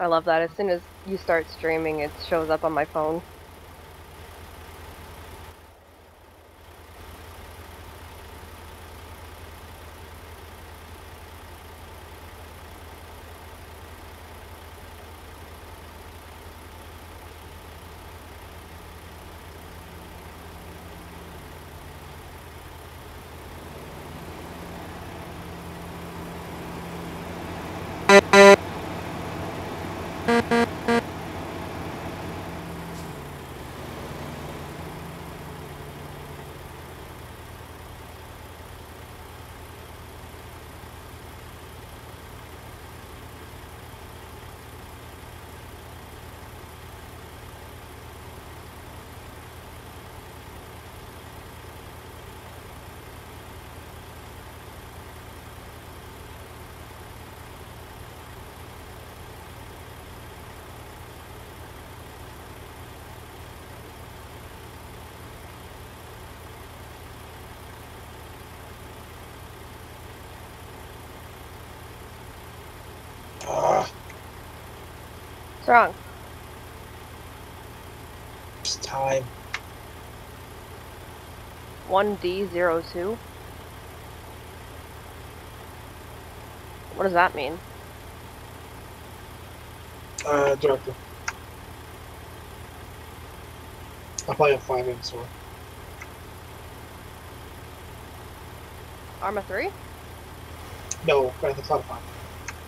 I love that. As soon as you start streaming, it shows up on my phone. What's wrong? It's time. 1D02? What does that mean? Director. I'll play a 5-inch sword. Arma 3? No, Grand Theft Auto 5.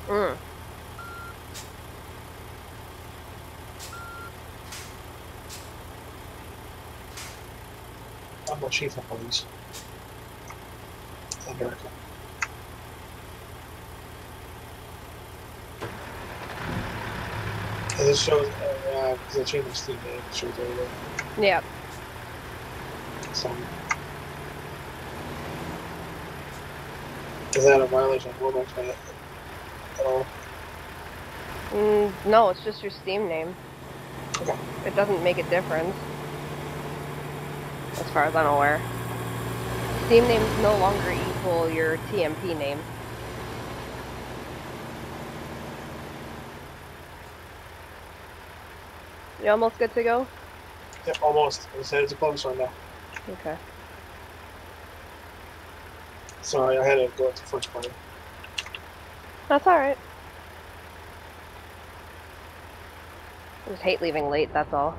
Mm. I'm a chief of police. I'm director. And this shows, because I changed the Steam name, it shows everything. Yep. So, is that a violation of Globex at all? No, it's just your Steam name. Okay. It doesn't make a difference. As far as I'm aware. Steam names no longer equal your TMP name. You almost good to go? Yep, almost. I said it's a close one now. Okay. Sorry, I had to go into first party. That's alright. I just hate leaving late, that's all.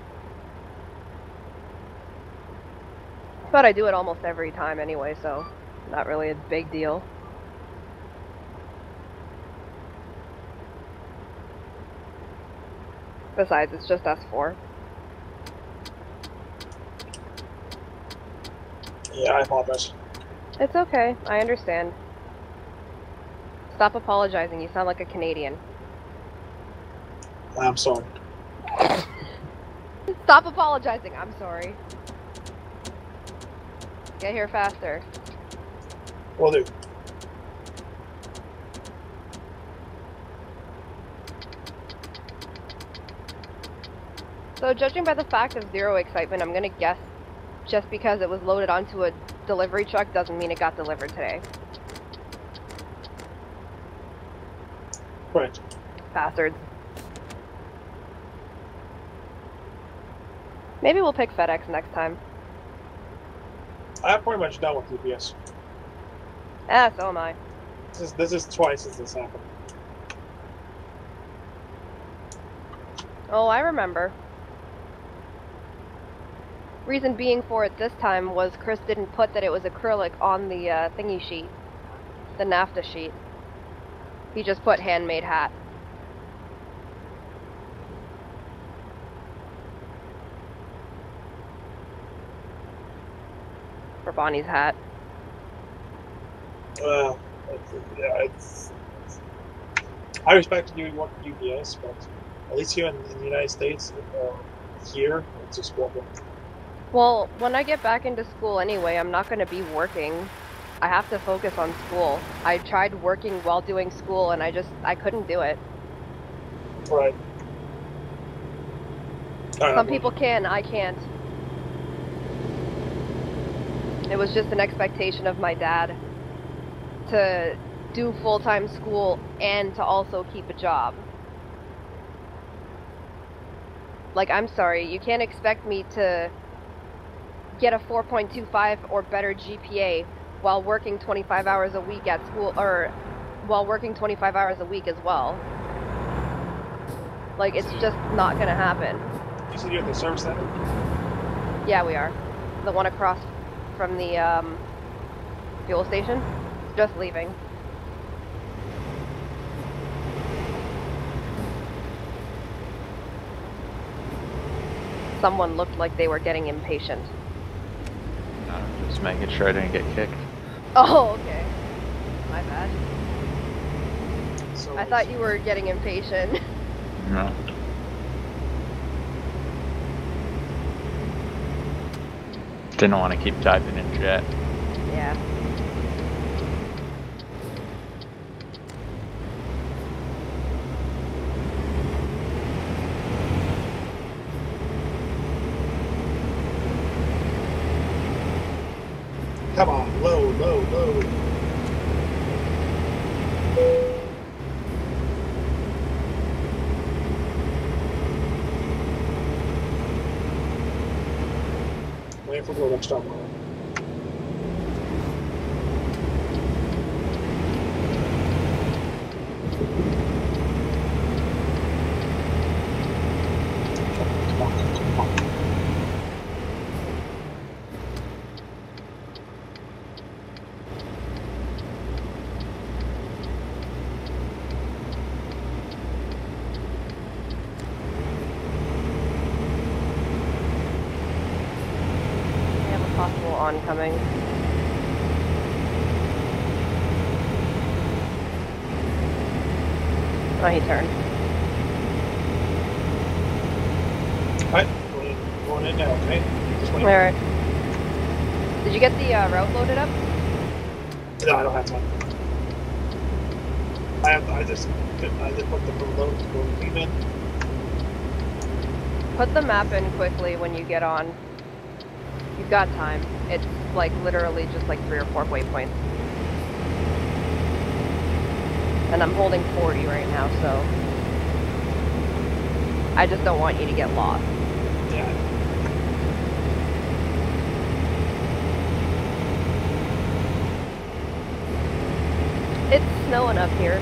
But I do it almost every time anyway, so not really a big deal. Besides, it's just us 4. Yeah, I apologize. It's okay, I understand. Stop apologizing, you sound like a Canadian. I'm sorry. Stop apologizing, I'm sorry. Get here faster. Will do. So judging by the fact of 0 excitement, I'm gonna guess just because it was loaded onto a delivery truck doesn't mean it got delivered today. Correct. Bastards. Maybe we'll pick FedEx next time. I'm pretty much done with UPS. Ah, so am I. This is twice since this happened. Oh, I remember. Reason being for it this time was Chris didn't put that it was acrylic on the thingy sheet. The NAFTA sheet. He just put handmade hat. For Bonnie's hat. Well, yeah, I respect you work at UPS, but at least here in the United States, here, it's just working. Well, when I get back into school anyway, I'm not going to be working. I have to focus on school. I tried working while doing school and I couldn't do it. Right. Some people can, I can't. It was just an expectation of my dad to do full-time school and to also keep a job. Like, I'm sorry, you can't expect me to get a 4.25 or better GPA while working 25 hours a week at school, or while working 25 hours a week as well. Like, it's just not gonna happen. You said you're at the service center? Yeah, we are. The one across from the fuel station. Just leaving. Someone looked like they were getting impatient. No, just making sure I didn't get kicked. Oh, okay. My bad. So I thought you were getting impatient. No. Didn't want to keep diving in jet. Yeah. Come on, load, load, load. Waiting for Globex to unload. Come on, come on. I have a possible oncoming. Oh, he turned. Alright, going in now, okay? Just wait. Alright. Did you get the route loaded up? No, I don't have time. I just put the load team in. Put the map in quickly when you get on. You've got time. It's like literally just like 3 or 4 waypoints. And I'm holding 40 right now, so I just don't want you to get lost. Yeah. It's snowing up here.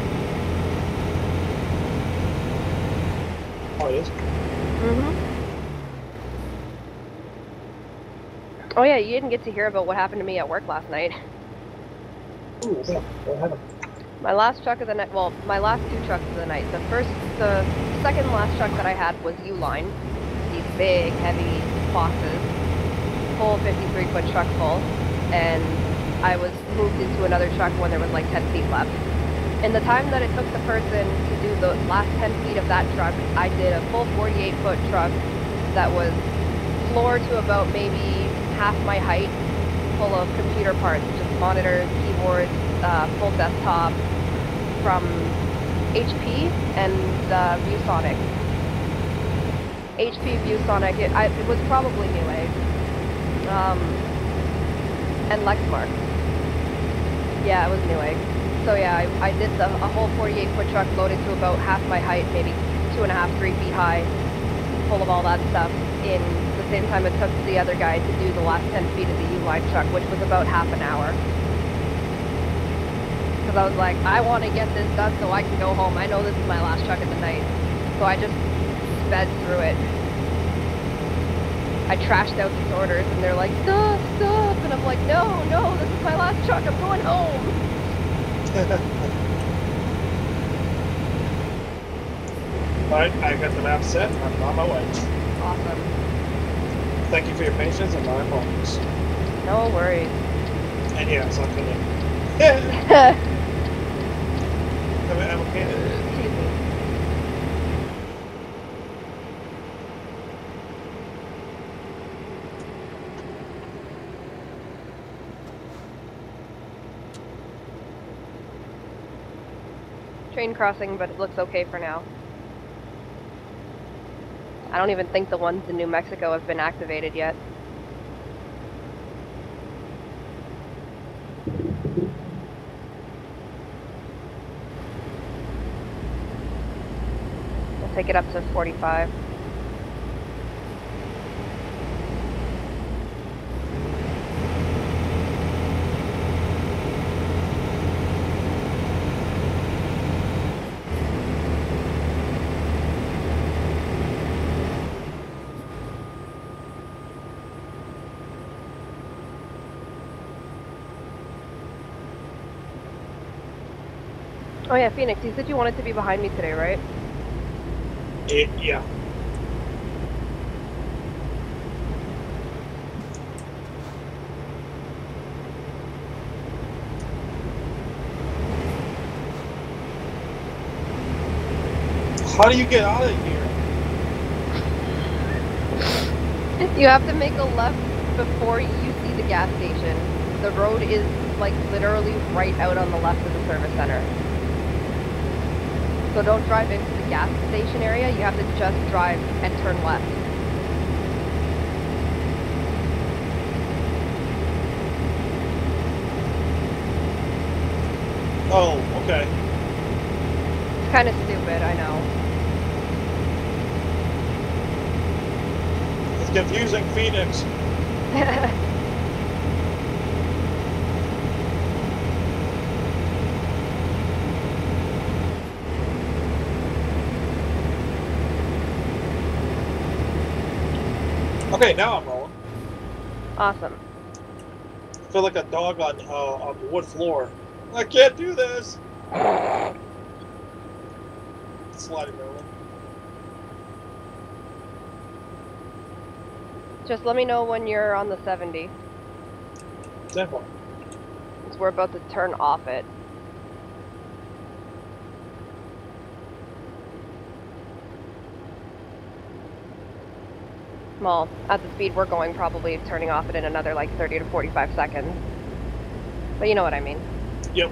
Oh, it is? Mm-hmm. Oh yeah, you didn't get to hear about what happened to me at work last night. Ooh, yeah. What happened? My last truck of the night, well, my last 2 trucks of the night. The second last truck that I had was U-Line. These big, heavy boxes. Full 53-foot truck full. And I was moved into another truck when there was like 10 feet left. In the time that it took the person to do the last 10 feet of that truck, I did a full 48-foot truck that was floor to about maybe half my height, full of computer parts, just monitors, keyboards, full desktop from HP and ViewSonic. HP ViewSonic, it was probably Newegg. And Lexmark. Yeah, it was Newegg. So yeah, I did a whole 48-foot truck loaded to about half my height, maybe 2.5, 3 feet high, full of all that stuff in the same time it took the other guy to do the last 10 feet of the U-Line truck, which was about half an hour. Because I was like, I want to get this done so I can go home. I know this is my last truck of the night. So I just sped through it. I trashed out these orders and they're like, stop, stop. And I'm like, no, no, this is my last truck. I'm going home. Alright, I got the map set. I'm on my way. Awesome. Thank you for your patience and my apologies. No worries. And yeah, it's not gonna. Yeah. I'm okay. Excuse me. Train crossing, but it looks okay for now. I don't even think the ones in New Mexico have been activated yet. We'll take it up to 45. Oh yeah, Phoenix, you said you wanted to be behind me today, right? Yeah. How do you get out of here? You have to make a left before you see the gas station. The road is like literally right out on the left of the service center. So don't drive into the gas station area, you have to just drive and turn left. Oh, okay. It's kind of stupid, I know. It's confusing, Phoenix. Okay, now I'm rolling. Awesome. I feel like a dog on the wood floor. I can't do this. Sliding rolling. Just let me know when you're on the 70. 10-4. Because we're about to turn off it. Well, at the speed we're going, probably turning off it in another like 30 to 45 seconds. But you know what I mean. Yep.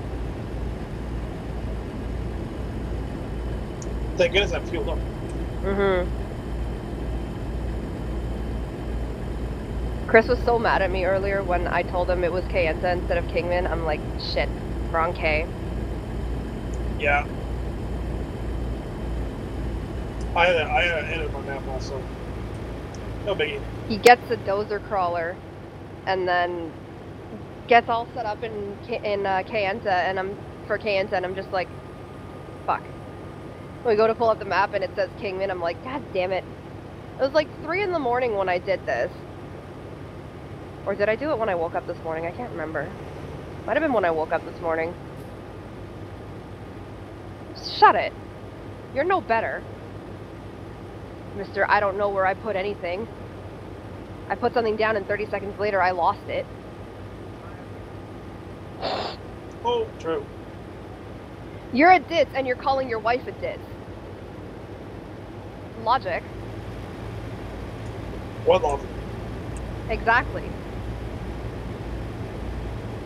Thank goodness I'm fueled up. Mm-hmm. Chris was so mad at me earlier when I told him it was Kayenta instead of Kingman. I'm like, shit, wrong K. Yeah. I had to edit my map also. No biggie. He gets a dozer crawler, and then gets all set up in Kayenta, and I'm just like, fuck. We go to pull up the map and it says Kingman. I'm like, god damn it. It was like 3 in the morning when I did this. Or did I do it when I woke up this morning? I can't remember. Might have been when I woke up this morning. Shut it. You're no better. Mr. I don't know where I put anything. I put something down and 30 seconds later I lost it. Oh, true. You're a ditz and you're calling your wife a ditz. Logic. What logic? Exactly.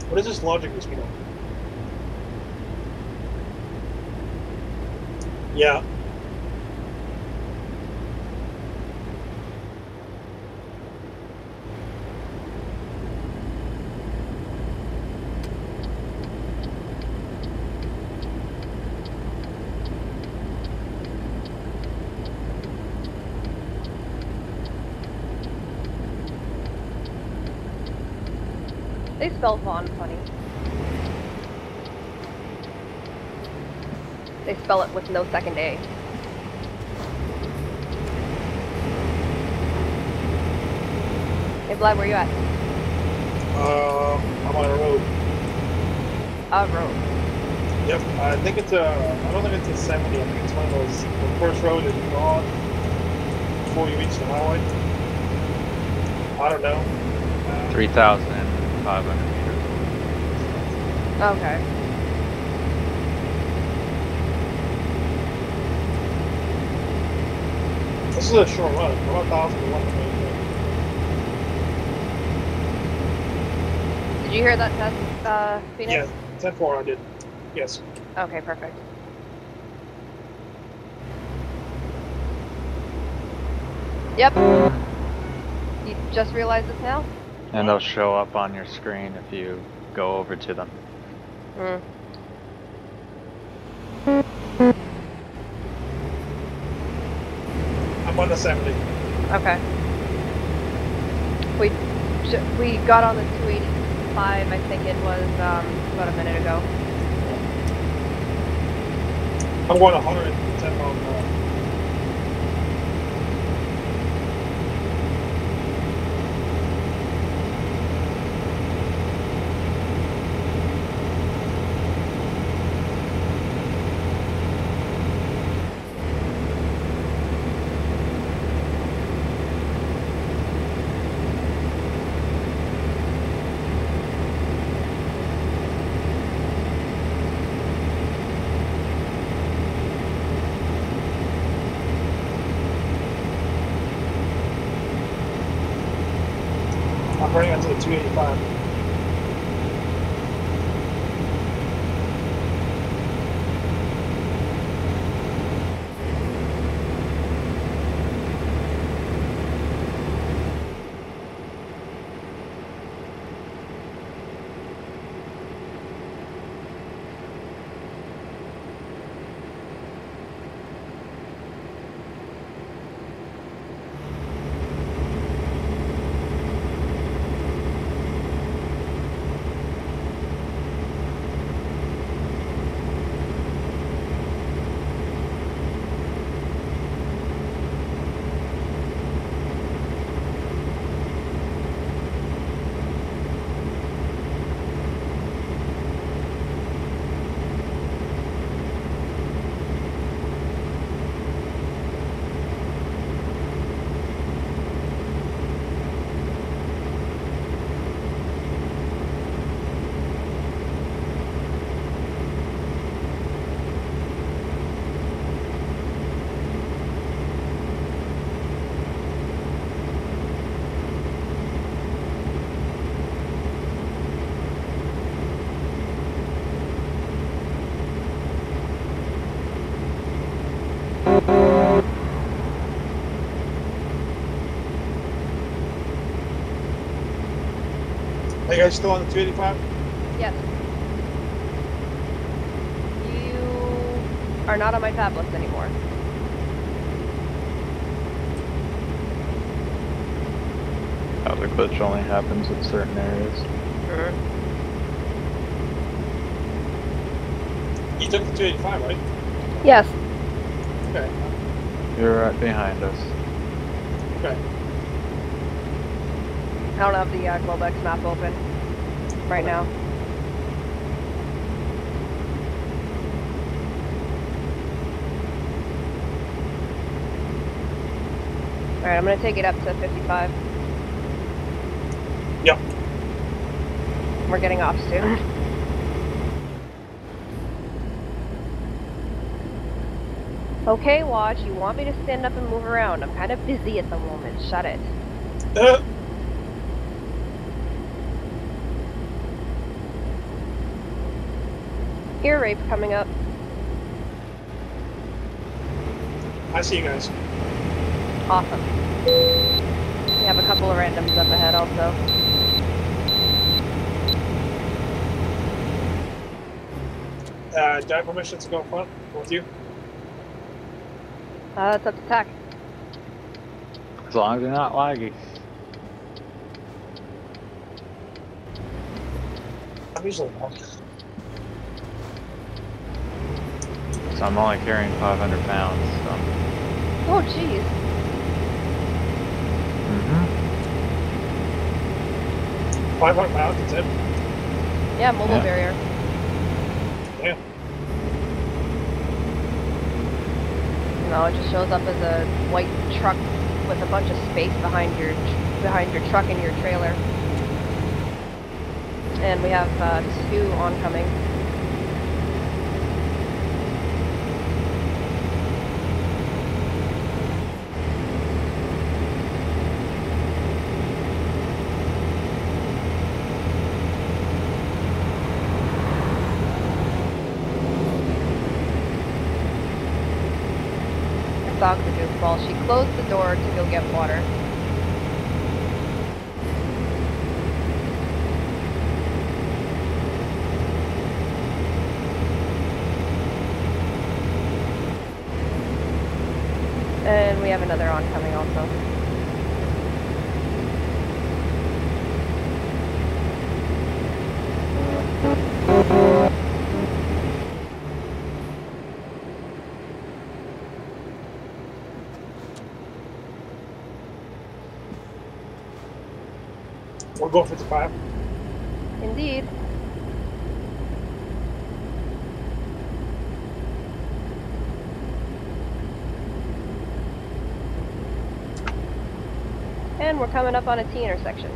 What is this logic this people? Yeah. They spell Vaughn funny. They spell it with no second A. Hey Vlad, where you at? I'm on a road. Road. Yep. I think it's I don't think it's a 70. I think it's one of those. The first road is gone before you reach the highway. I don't know. 3,500 meters. Okay. This is a short run. 1,001. Did you hear that test, Phoenix? Yeah, 10-4 I did. Yes. Okay, perfect. Yep. You just realized this now? And they'll show up on your screen if you go over to them. Hmm. I'm on the 70. Okay. We got on the 285, I think it was, about a minute ago. I'm going 110 miles an hour. I'm running onto the 285. Are you guys still on the 285? Yes. You are not on my tab list anymore. Oh, the glitch only happens in certain areas. You took the 285, right? Yes. Okay. You're right behind us. Okay. I don't have the Globex map open right now. Alright, I'm gonna take it up to 55. Yep. We're getting off soon. Okay, Watch, you want me to stand up and move around. I'm kind of busy at the moment. Shut it. Ear rape coming up. I see you guys. Awesome. We have a couple of randoms up ahead also. Do I have permission to go in front with you? It's up to TAC. As long as you're not laggy. I'm usually not. So I'm only carrying 500 pounds, so. Oh, jeez. Mm-hmm. 500 pounds, that's it? Yeah, mobile Yeah. barrier. Yeah. No, it just shows up as a white truck with a bunch of space behind your truck and your trailer. And we have 2 oncoming. Dog's a goofball. She closed the door to go get water. And we have another oncoming also. We'll go 55. Indeed. And we're coming up on a T intersection.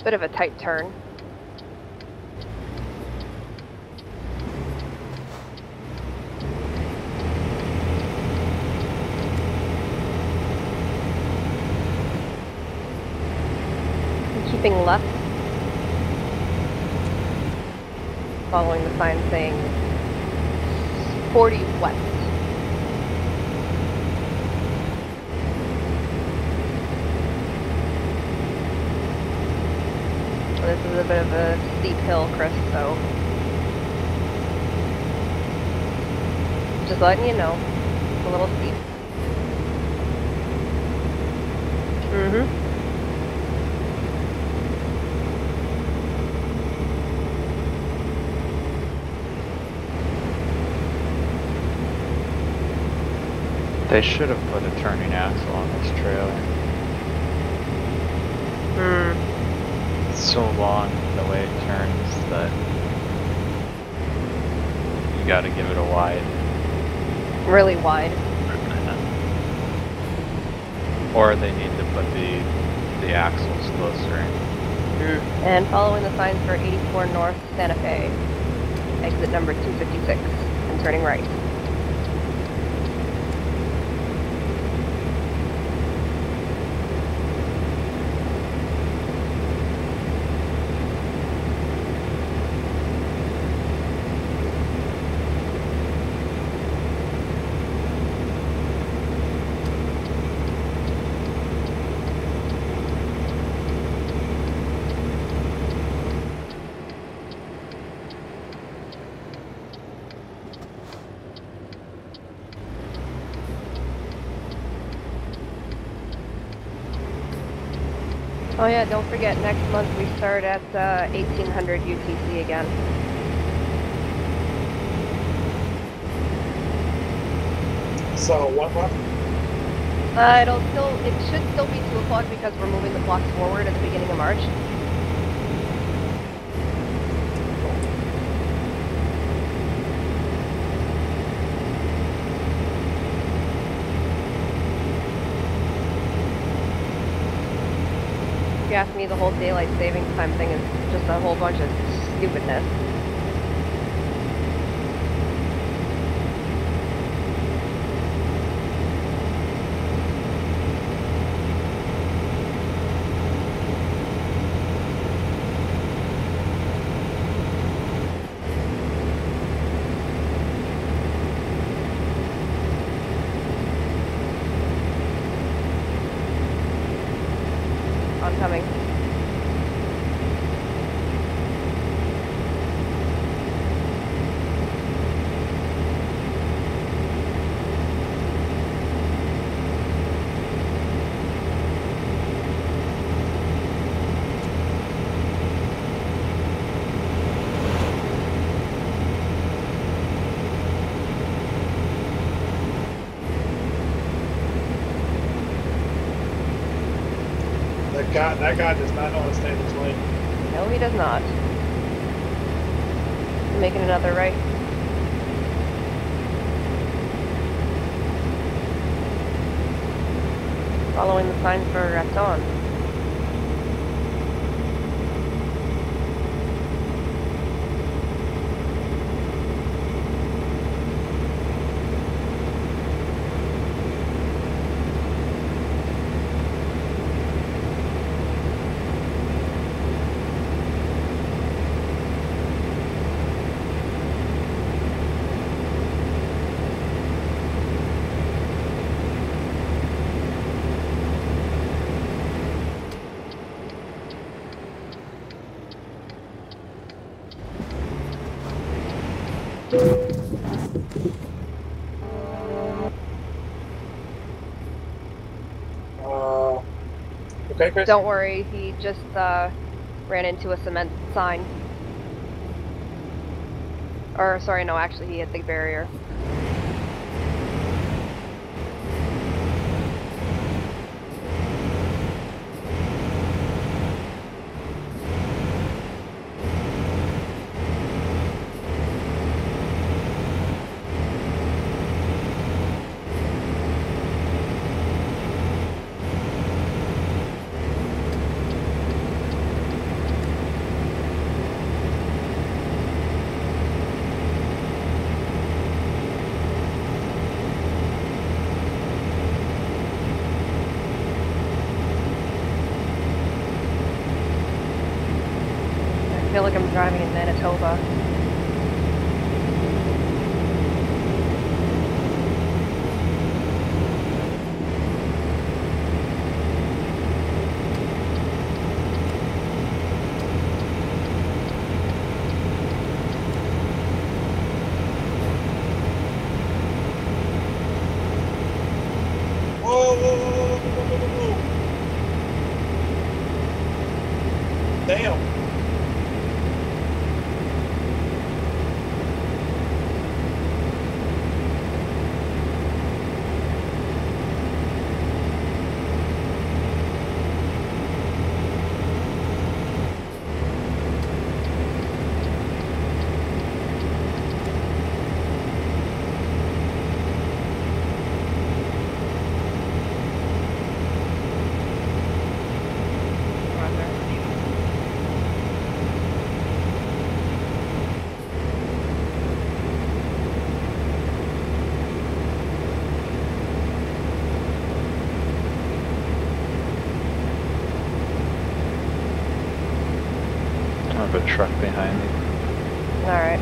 Bit of a tight turn. Keeping left. Following the sign saying 40 west. This is a bit of a steep hill, Chris, so just letting you know, it's a little steep. They should have put a turning axle on this trailer. It's so long the way it turns that you gotta give it a wide. Really wide. Or they need to put the axles closer in. And following the signs for 84 North Santa Fe, exit number 256, and turning right. Oh yeah, don't forget, next month we start at 1800 UTC again. So what month? It should still be 2 o'clock because we're moving the clocks forward at the beginning of March. If you ask me, the whole daylight savings time thing is just a whole bunch of stupidness. Oncoming. That guy does not know how to stay in his lane. No, he does not. Making another right. Following the signs for Raton. Okay, Chris? Don't worry, he just ran into a cement sign. Or, sorry, no, actually he hit the barrier. I feel like I'm driving in Manitoba. Whoa, whoa, whoa, whoa, whoa, whoa. Damn. I have a truck behind me. Alright.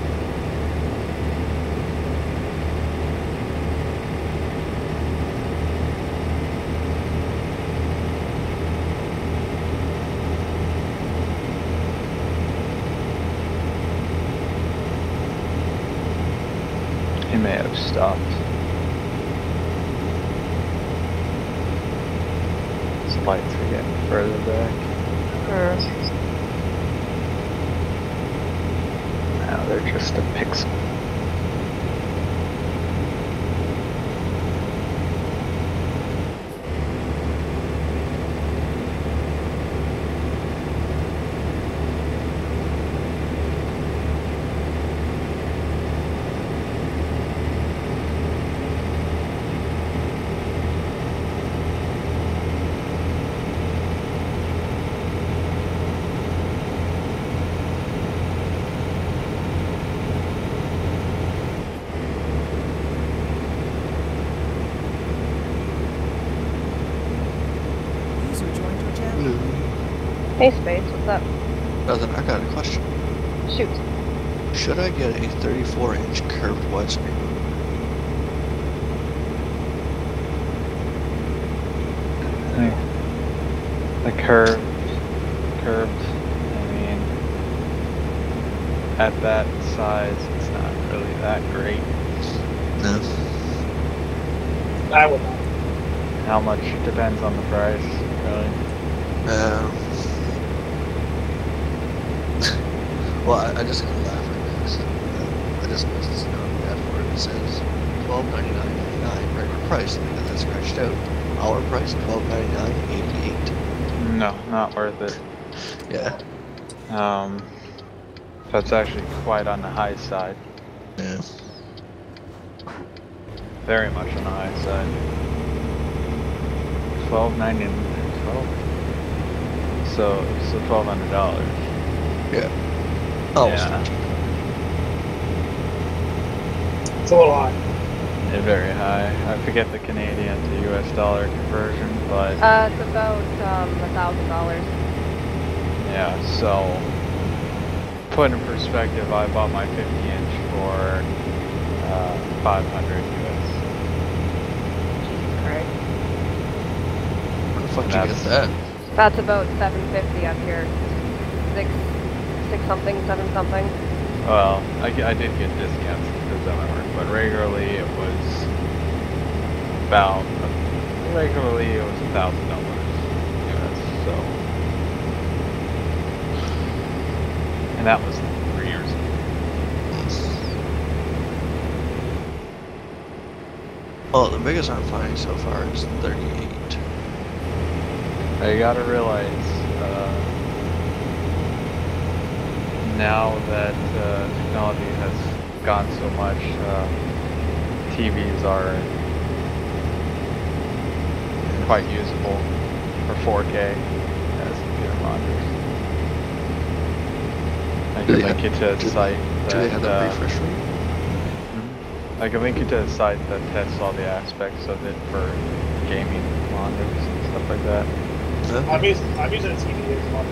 He may have stopped. His lights are getting further back. Now they're just a pixel. Hey Space, what's up? Nothing, I got a question. Shoot. Should I get a 34-inch curved widescreen? The curved, I mean, at that size, it's not really that great. No. I would not. How much depends on the price, really. Well, I just gotta laugh at this. I just noticed on the ad for it. It says $12.99.99 regular price. And then that's scratched out. Our price $12.99.88. No, not worth it. Yeah. That's actually quite on the high side. Yeah. Very much on the high side. $12.99. So $1,200. Yeah. Oh. Yeah. It's a little high. Yeah, very high. I forget the Canadian to US dollar conversion, but It's about $1,000. yeah, so put in perspective, I bought my 50-inch for 500 US. Jesus Christ. Where the fuck did you That's- get that? That's about $750 up here. Six something, 7 something. Well, I did get discounts because of my work, but regularly it was $1,000 US, so. And that was 3 years ago. Well, the biggest I'm finding so far is 38. Now you gotta realize, now that technology has gone so much, TVs are quite usable for 4K as computer monitors. I can link you to a site Do they have that that refresh rate? I can link you to a site that tests all the aspects of it for gaming monitors and stuff like that. No? I'm using a TV as well.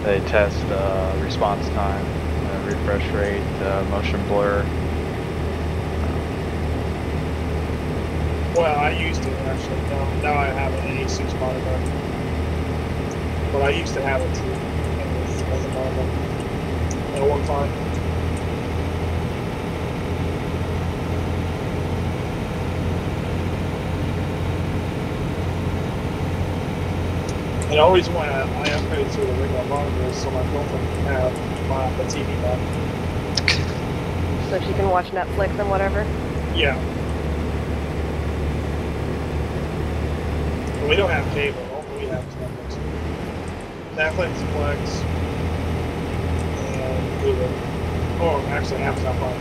They test response time, refresh rate, motion blur. Well, I used to actually. Now I have an A6 monitor, but I used to have it too as a monitor. It'll work fine. And the only reason why I upgraded to the regular monitor is so my girlfriend can have the TV back. So she can watch Netflix and whatever. Yeah. We don't have cable. All we have is Netflix. Netflix, Plex, and Google. Oh, actually, Amazon Prime.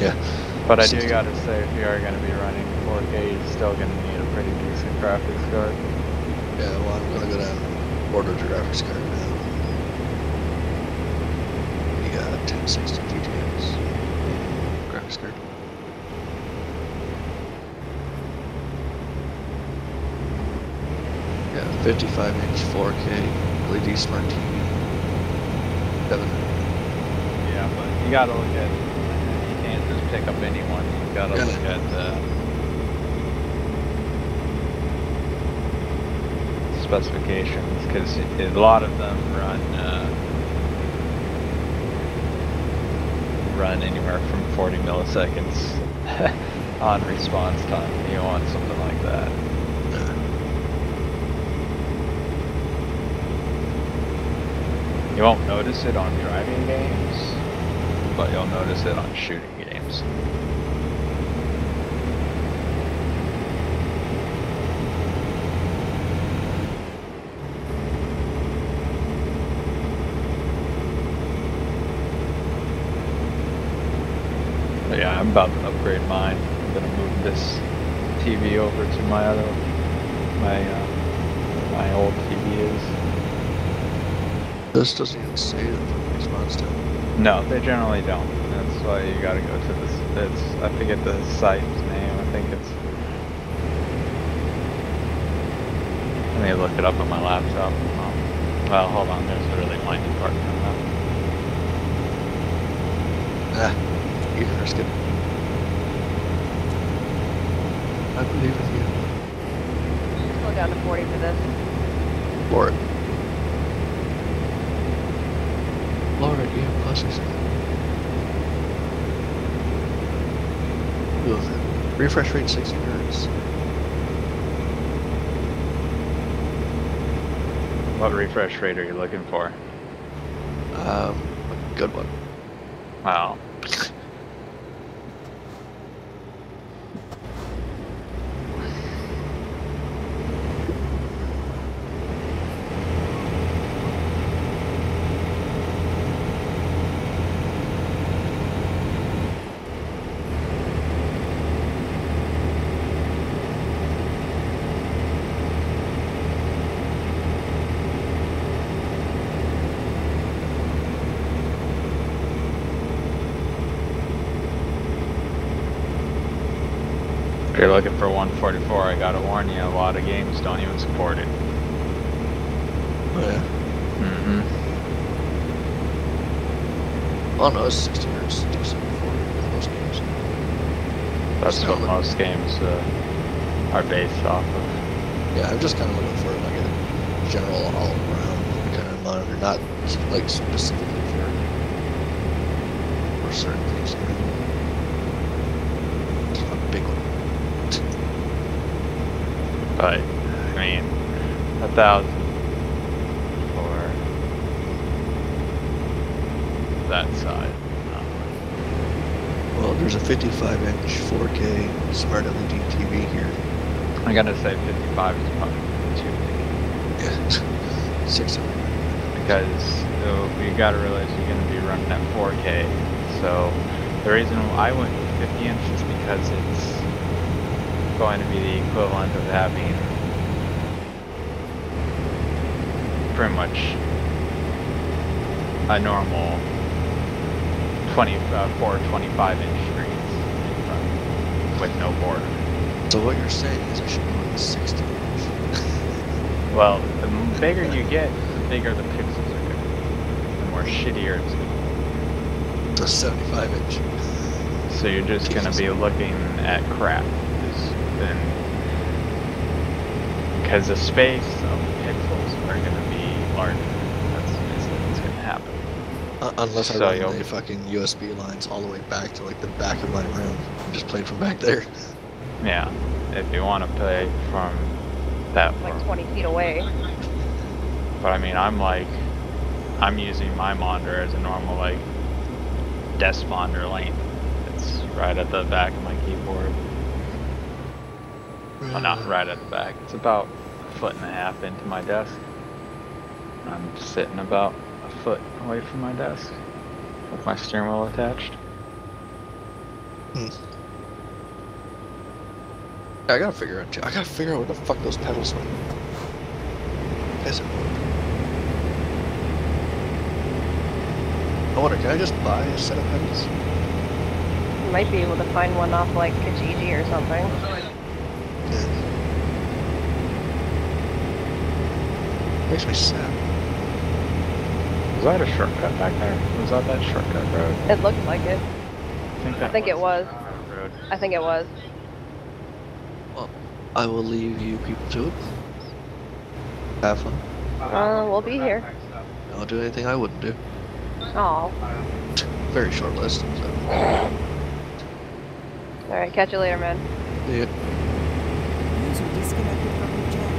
Yeah. But I do gotta say, if you are gonna be running 4K, you're still gonna need a pretty decent graphics card. Yeah, well, I'm gonna go down and order the graphics card now. We got 1060 GTX graphics card. Yeah, 55-inch 4K LED smart TV. 7. Yeah, but you gotta look at, you can't just pick up any one. You gotta look at specifications, because a lot of them run anywhere from 40 milliseconds on response time. You want something like that. You won't notice it on driving games, but you'll notice it on shooting games. But yeah, I'm about to upgrade mine. I'm gonna move this TV over to my my old TV is. This doesn't even say the response time. No, they generally don't. That's why you gotta go to this. I forget the site's name. I think it's. Let me look it up on my laptop. Well, hold on. There's a really windy part coming up. You can risk it. I believe in you. Slow down to 40 for this. For it. Lower it, yeah, plus refresh rate 60 hertz. What refresh rate are you looking for? A good one. Wow. If you're looking for 144, I gotta warn you, a lot of games don't even support it. Oh yeah? Mm-hmm. Oh no, it's 60 hertz, decent for most games. That's what most games are based off of. Yeah, I'm just kind of looking for like a general all-around kind of monitor, not like specifically for certain things. A big one. But, I mean, 1,000 for that side. Well, there's a 55-inch 4K smart LED TV here. I'm gonna say 55 is probably too big. Yeah, 600. Because you gotta realize you're gonna be running at 4K. So the reason I went with 50 inch is because it's going to be the equivalent of having pretty much a normal 4 25-inch screens in front with no border. So what you're saying is I should go with the 60-inch. Well, the bigger you get, the bigger the pixels are going to be. The more shittier it's going to So 75-inch. be. So you're just going to be looking at crap. Because the space of the pixels are going to be larger. That's basically what's going to happen. Unless I So run you'll- the fucking USB lines all the way back to like the back of my room. I'm just playing from back there. Yeah, if you want to play from that Like far. 20 feet away. But I mean, I'm using my monitor as a normal like desk monitor length. It's right at the back of my keyboard. Well, not right at the back. It's about 1.5 feet into my desk. I'm sitting about a foot away from my desk with my steering wheel attached. I gotta figure out what the fuck those pedals were. Guess it worked. I wonder, can I just buy a set of pedals? You might be able to find one off like Kijiji or something. Yeah. Makes me sad. Was that a shortcut back there? Was that shortcut road? It looked like it. I think it was. Road. I think it was. Well, I will leave you people to it. Have fun. We'll be here. I'll do anything I wouldn't do. Oh. Very short list, so. Alright, catch you later, man. Yeah. User disconnected from your channel.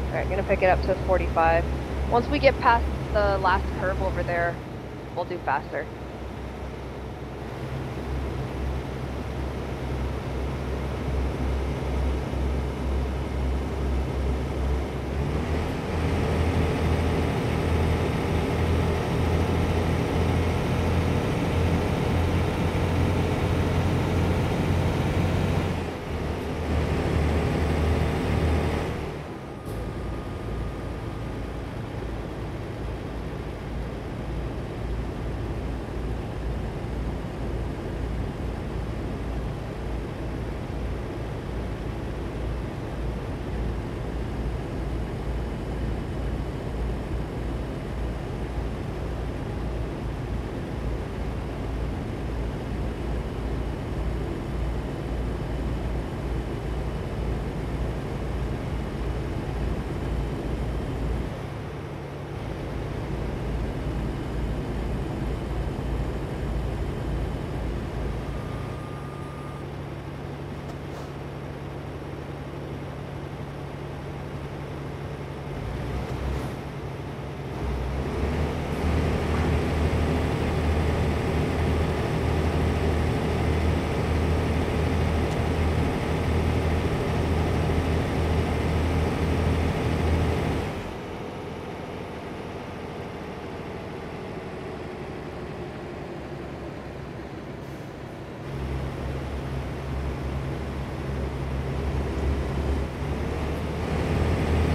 Alright, gonna pick it up to 45. Once we get past the last curve over there, we'll do faster.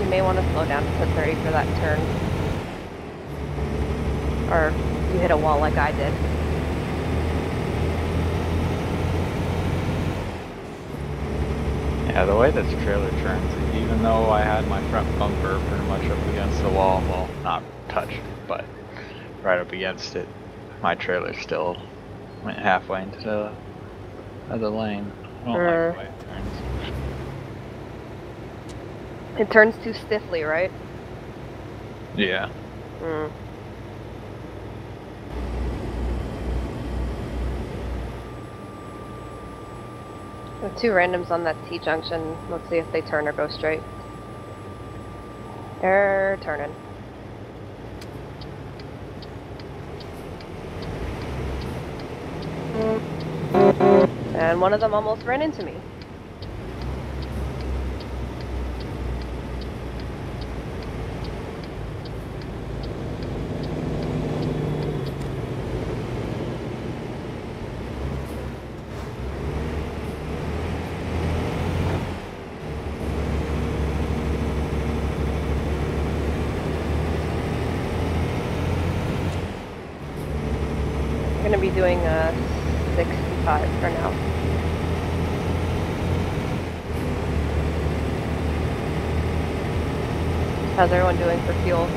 You may want to slow down to 30 for that turn. Or you hit a wall like I did. the way this trailer turns, even though I had my front bumper pretty much up against the wall, well, not touched, but right up against it, my trailer still went halfway into the other lane. I don't like the way it turns. It turns too stiffly, right? Yeah. Mm. There are two randoms on that T-junction. Let's see if they turn or go straight. They're turning. And one of them almost ran into me. We're going to be doing a 65 for now. How's everyone doing for fuel?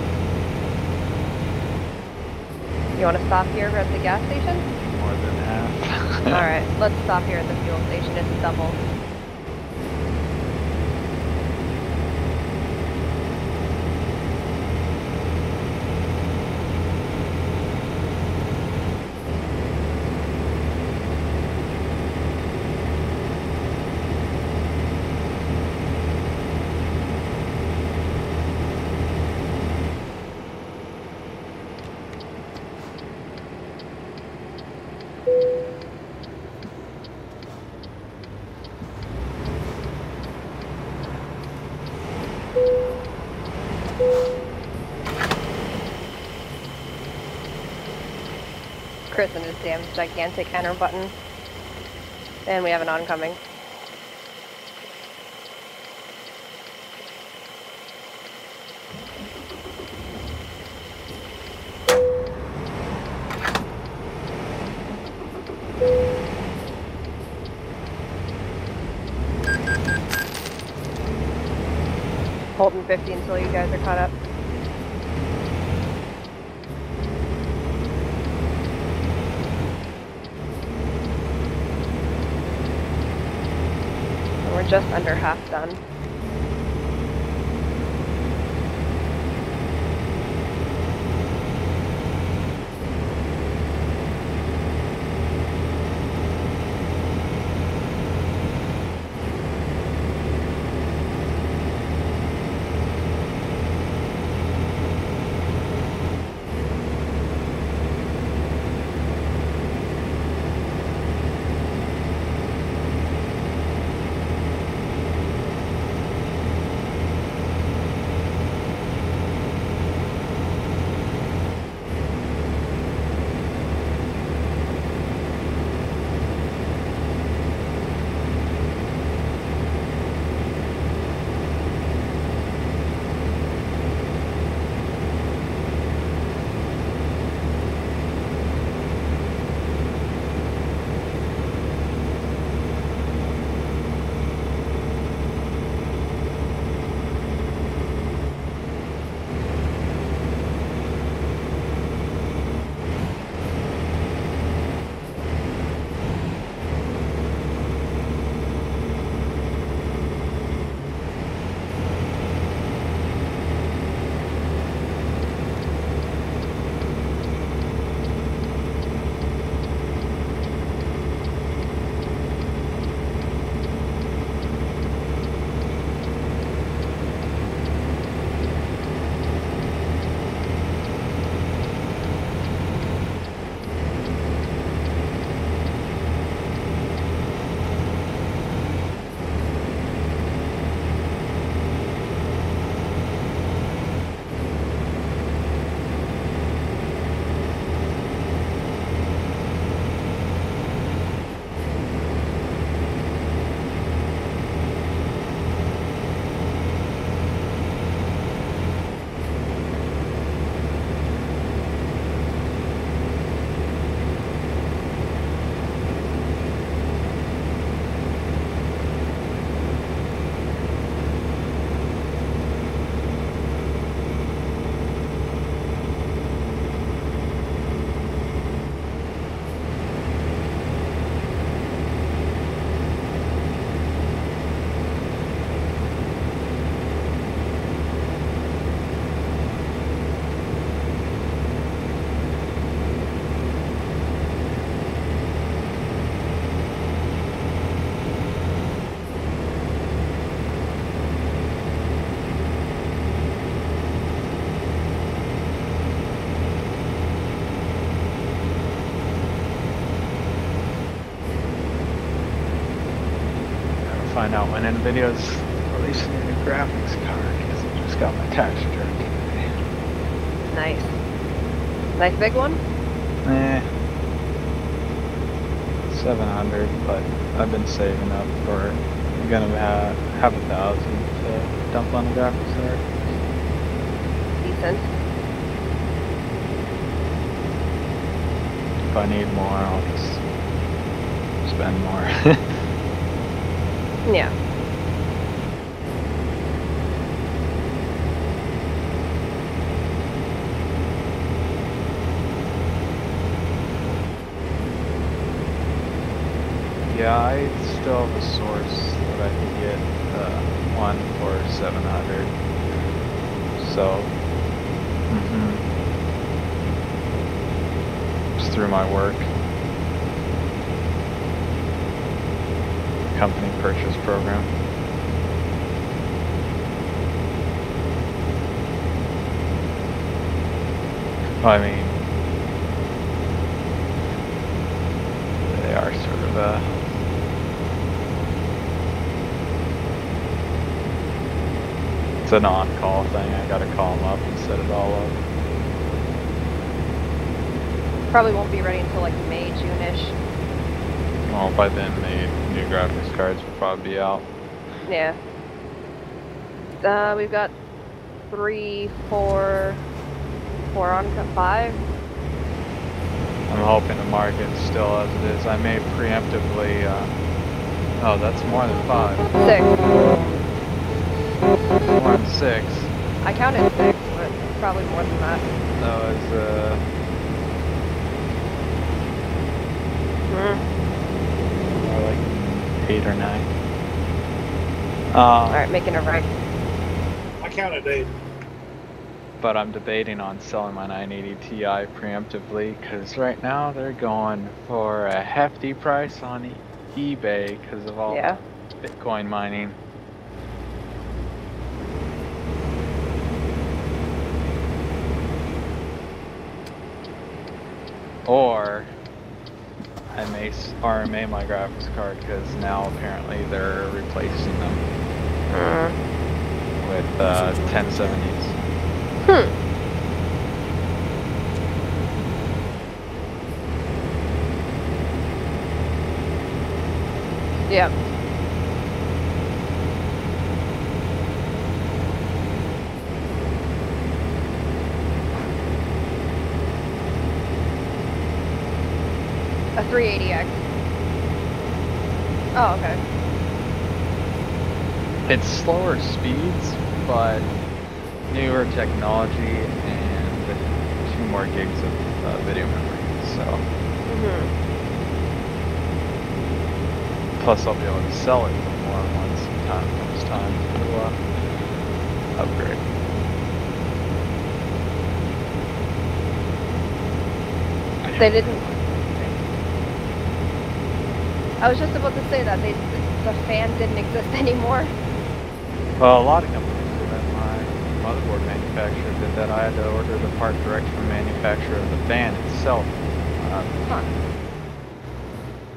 You want to stop here at the gas station? More than half. Alright, let's stop here at the fuel station. It's a double. Chris and his damn gigantic enter button. And we have an oncoming. Holding 50 until you guys are caught up. We're just under half done. find out when NVIDIA's releasing a new graphics card because I just got my tax return today. Nice. Nice big one? 700, but I've been saving up for, I'm gonna have 1,000 to dump on the graphics card. Decent. If I need more, I'll just spend more. Yeah. Yeah, I still have a source that I can get one for 700. So, it's through my work. Company purchase program. Well, I mean, they are sort of it's an on-call thing. I gotta call them up and set it all up. Probably won't be ready until like May, June-ish. Well, by then the new graphics cards will probably be out. Yeah. We've got 3, 4 on 5. I'm hoping the market's still as it is. I may preemptively, oh, that's more than 5. 6. More than 6. I counted 6, but probably more than that. That was, more like 8 or 9. Alright, making it right. I counted 8. But I'm debating on selling my 980 Ti preemptively because right now they're going for a hefty price on eBay because of all the Bitcoin mining. Or I may RMA my graphics card because now apparently they're replacing them with 1070s. Yeah. A 380X. Oh, okay. It's slower speeds, but newer technology and 2 more gigs of video memory. So, plus I'll be able to sell it for more once the time comes time to upgrade. They didn't. I was just about to say that the fan didn't exist anymore. Well, a lot of companies did that. My motherboard manufacturer did that. I had to order the part direct from the manufacturer of the fan itself.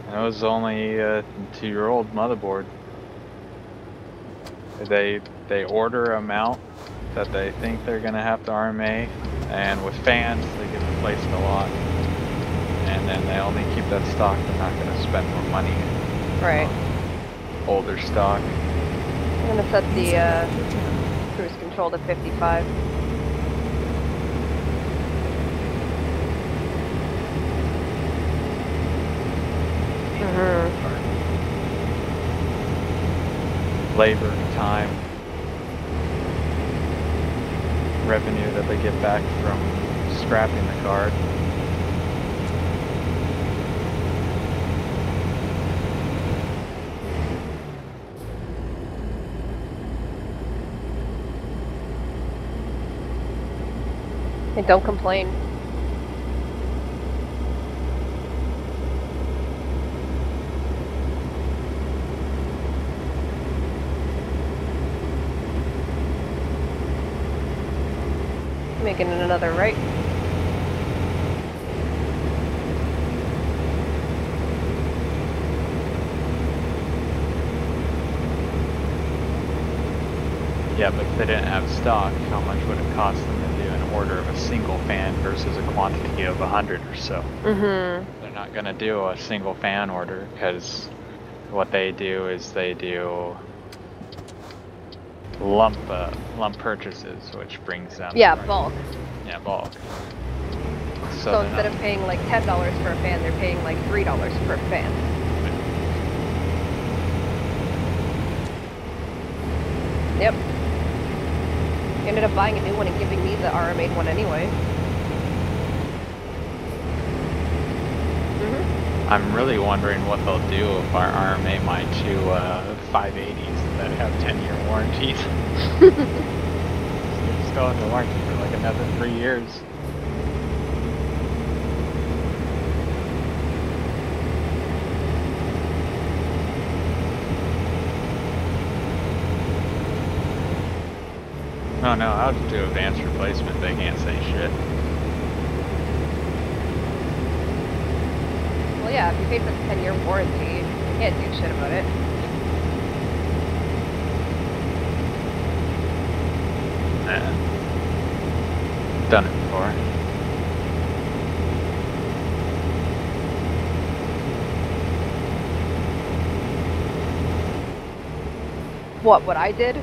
And it was only a 2-year-old motherboard. They order a mount that they think they're gonna have to RMA, and with fans they get replaced a lot. And then they only keep that stock. They're not gonna spend more money. Right. Older stock. I'm gonna set the cruise control to 55. Labor, time, revenue that they get back from scrapping the card. And don't complain. Making another right. Yeah, but if they didn't have stock, how much would it cost them to do an order of a single fan versus a quantity of 100 or so? Mm-hmm. They're not going to do a single fan order because what they do is they do lump purchases, which brings them Yeah, bulk. Yeah, bulk. So instead of paying like $10 for a fan, they're paying like $3 per fan. Yep. Ended up buying a new one and giving me the RMA one anyway. I'm really wondering what they'll do if I RMA my two 580s that have 10-year warranties. They're still under warranty for like another 3 years. Oh no, I'll just do advanced replacement, they can't say shit. Well, yeah, if you paid for the 10-year warranty, you can't do shit about it. Done it before. What I did?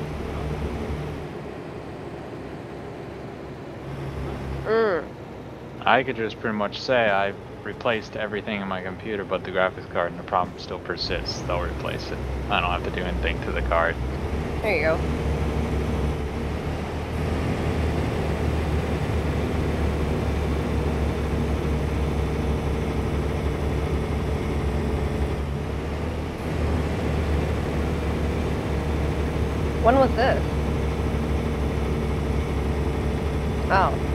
I could just pretty much say I replaced everything in my computer but the graphics card and the problem still persists. They'll replace it. I don't have to do anything to the card. There you go. When was this? Oh.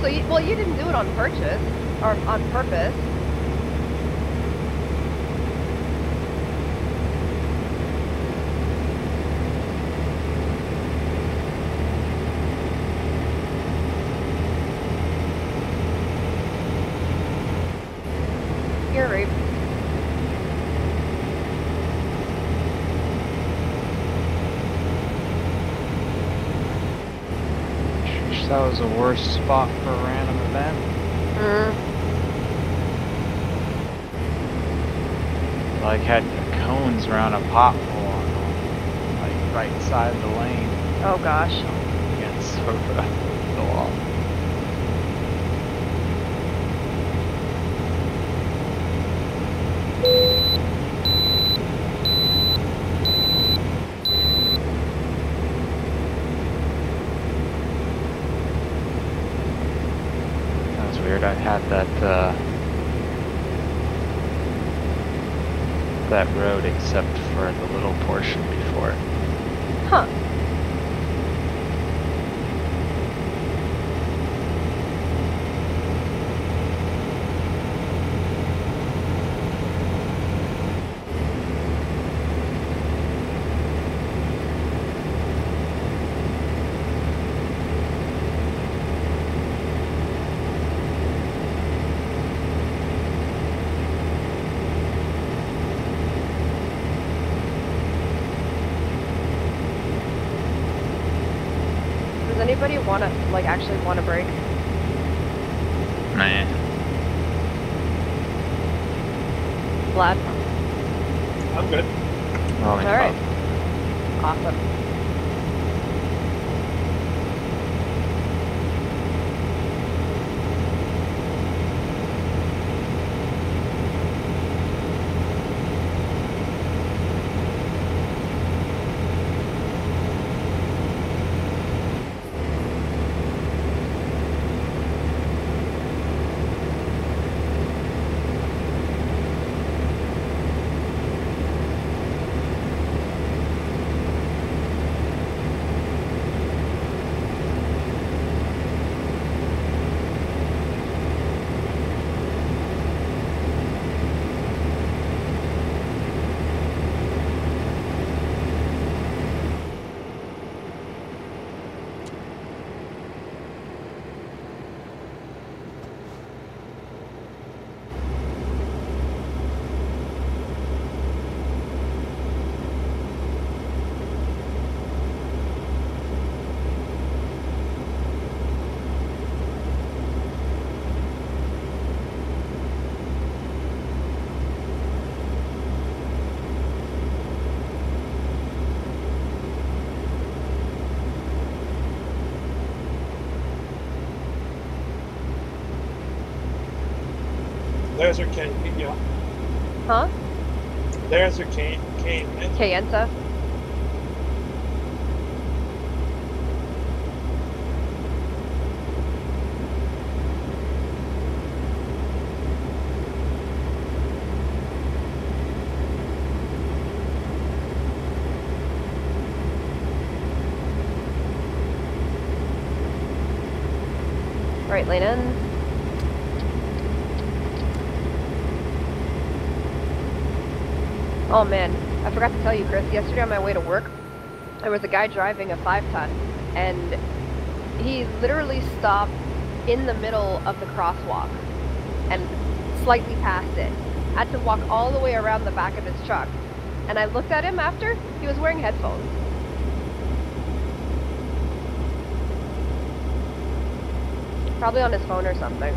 So you didn't do it on purchase, or on purpose. You're right. That was the worst spot for a random event. Like had cones around a pothole on like right side of the lane. Oh gosh. Against sort of the wall. I had that road except for the little portion before. Huh. Anybody actually want to break? Nah. Vlad? I'm good. Alright. Awesome. There's her cane. Yeah. Huh? There's her cane. Right? Kayenta? Right lane in. Oh man, I forgot to tell you, Chris, yesterday on my way to work, there was a guy driving a 5-ton, and he literally stopped in the middle of the crosswalk and slightly past it. I had to walk all the way around the back of his truck, and I looked at him after, he was wearing headphones. Probably on his phone or something.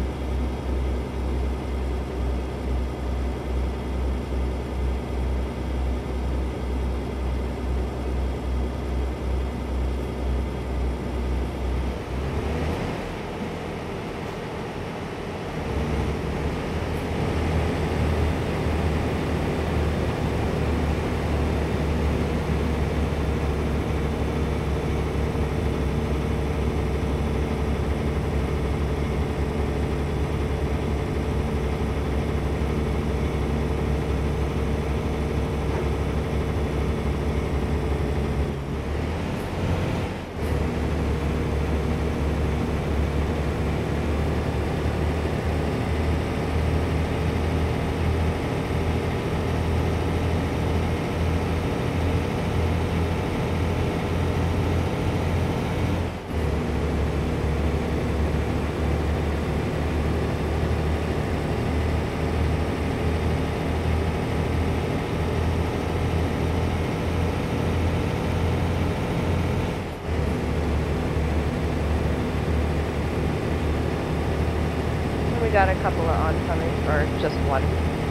Got a couple of oncoming, or just one.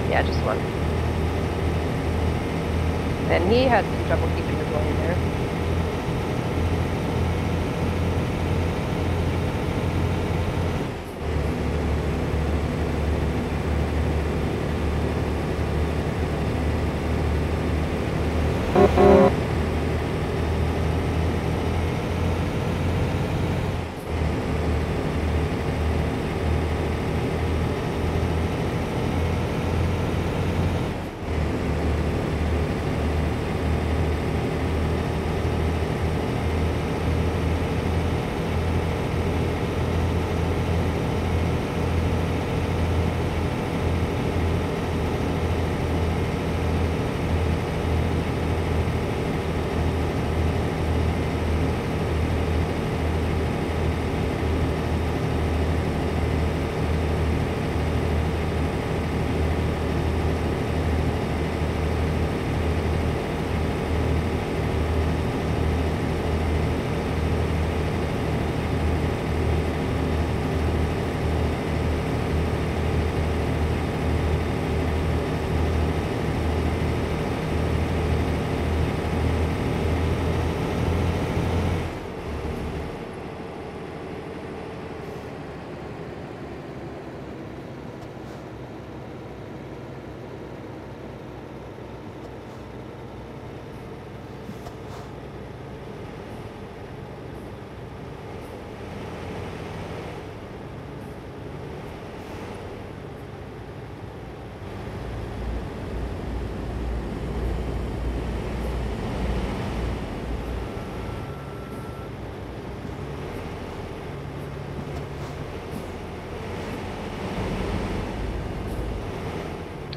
Yeah, just one. And he had some trouble keeping his lane there.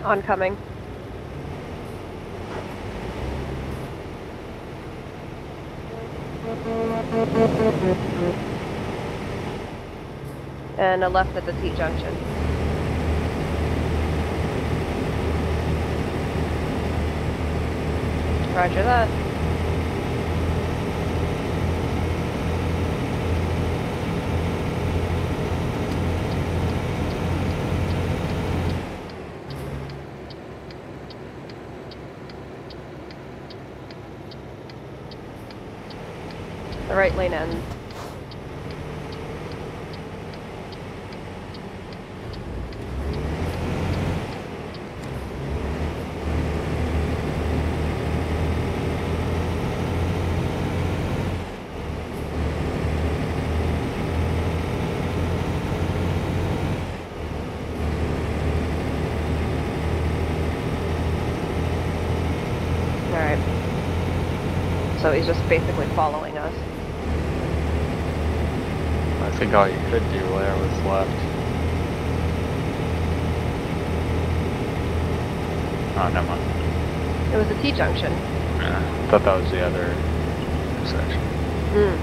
Oncoming. And a left at the T-junction. Roger that. The right lane ends. So he's just basically following us. I think all you could do there was left. Oh, never mind. It was a T-junction. Yeah, I thought that was the other section. Hmm.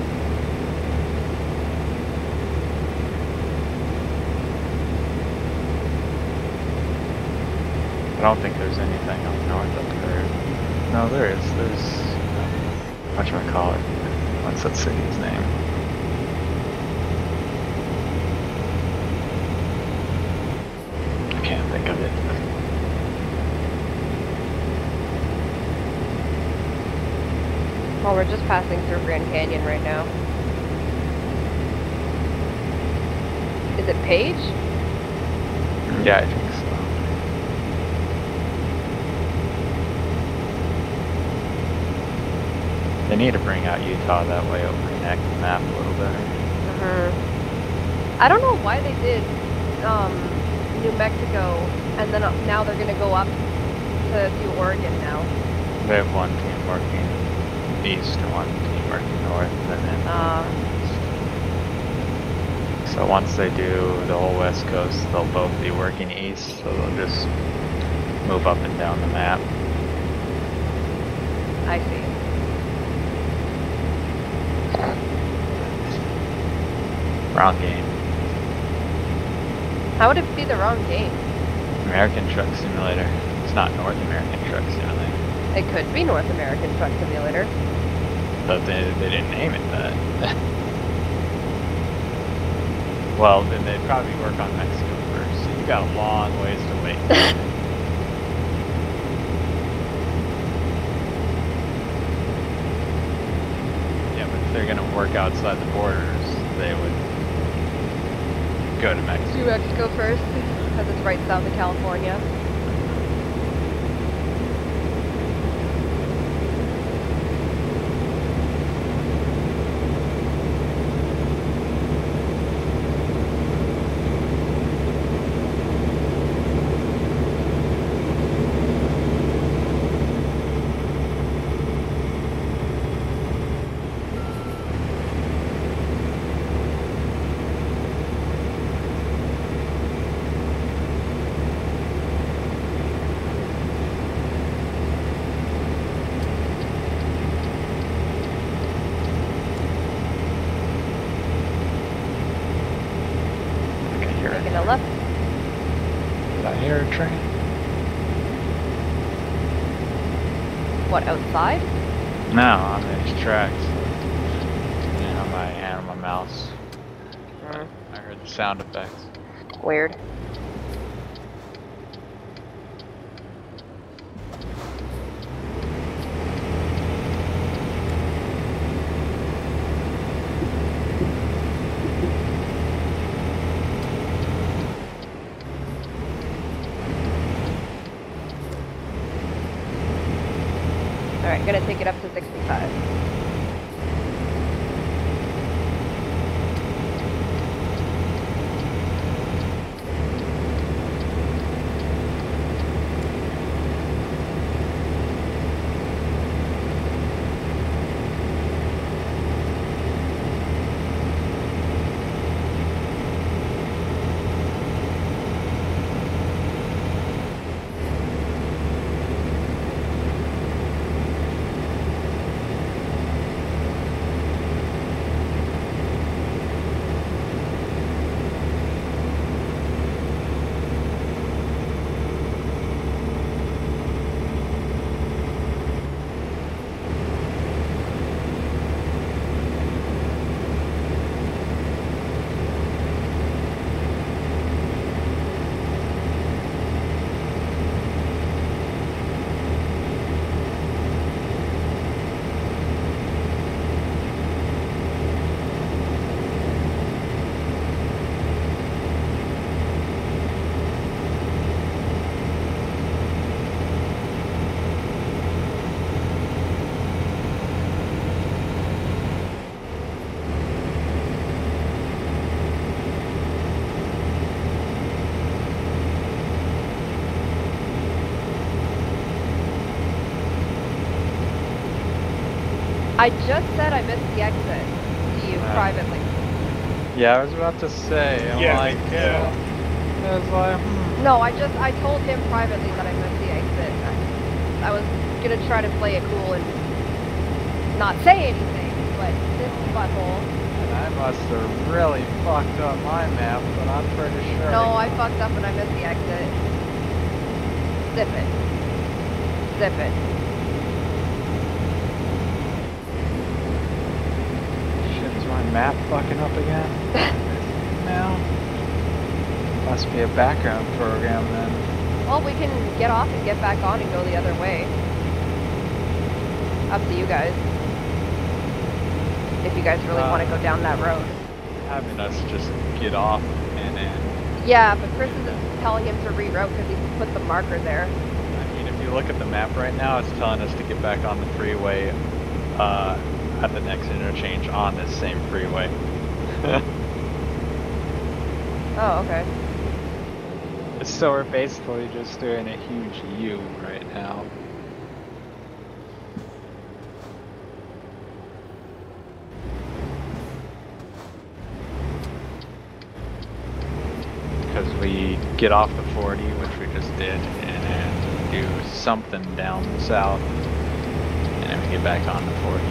I don't think there's anything up north up there. No, there is. There's whatchamacallit. What's that city's name? I can't think of it. Well, we're just passing through Grand Canyon right now. Is it Page? Yeah, I think so. They need to bring out Utah that way. It'll connect the map a little better. I don't know why they did New Mexico, and then now they're gonna go up to do Oregon now. They have one team working east and one team working north, and then so once they do the whole west coast, they'll both be working east, so they'll just move up and down the map. I see. Wrong game. How would it be the wrong game? American Truck Simulator. It's not North American Truck Simulator. It could be North American Truck Simulator. But they didn't name it that. Well, then they'd probably work on Mexico first, so you got a long ways to wait. Yeah, but if they're gonna work outside the borders, they would go to Mexico. Do Mexico first, because it's right south of California. Taking a left. Did I hear a train? What, outside? No, on these tracks. Yeah, on my hand on my mouse. I heard the sound effects. Weird. Alright, gonna take it up to 65. I just said I missed the exit to you privately. Yeah, I was about to say, I'm like, yeah. I was like, No, I told him privately that I missed the exit. I was gonna try to play it cool and not say anything, but this butthole. And I must have really fucked up my map, but I'm pretty sure. No, I fucked up and I missed the exit. Zip it. Zip it. Shit, is my map fucking up again? Now? Must be a background program then. Well, we can get off and get back on and go the other way. Up to you guys. If you guys really want to go down that road. Having us just get off and then. Yeah, but Chris is telling him to reroute because he put the marker there. I mean, if you look at the map right now, it's telling us to get back on the freeway at the next interchange on this same freeway. Oh, okay. So we're basically just doing a huge U right now. Because we get off the 40, which we just did, and then do something down south, and then we get back on the 40.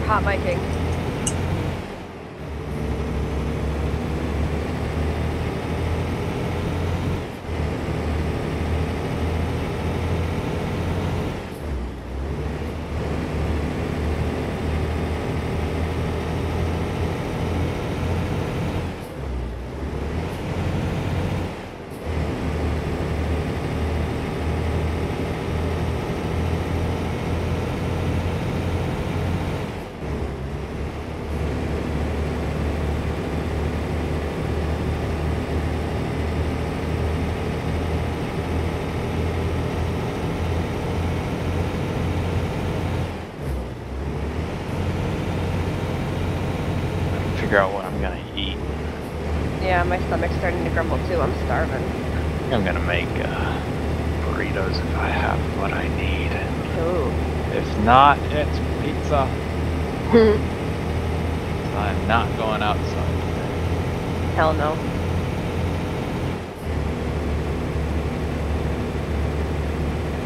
Hot miking. Figure out what I'm gonna eat. Yeah, my stomach's starting to grumble too. I'm starving. I'm gonna make burritos if I have what I need. Ooh. If not, it's pizza. I'm not going outside today. Hell no.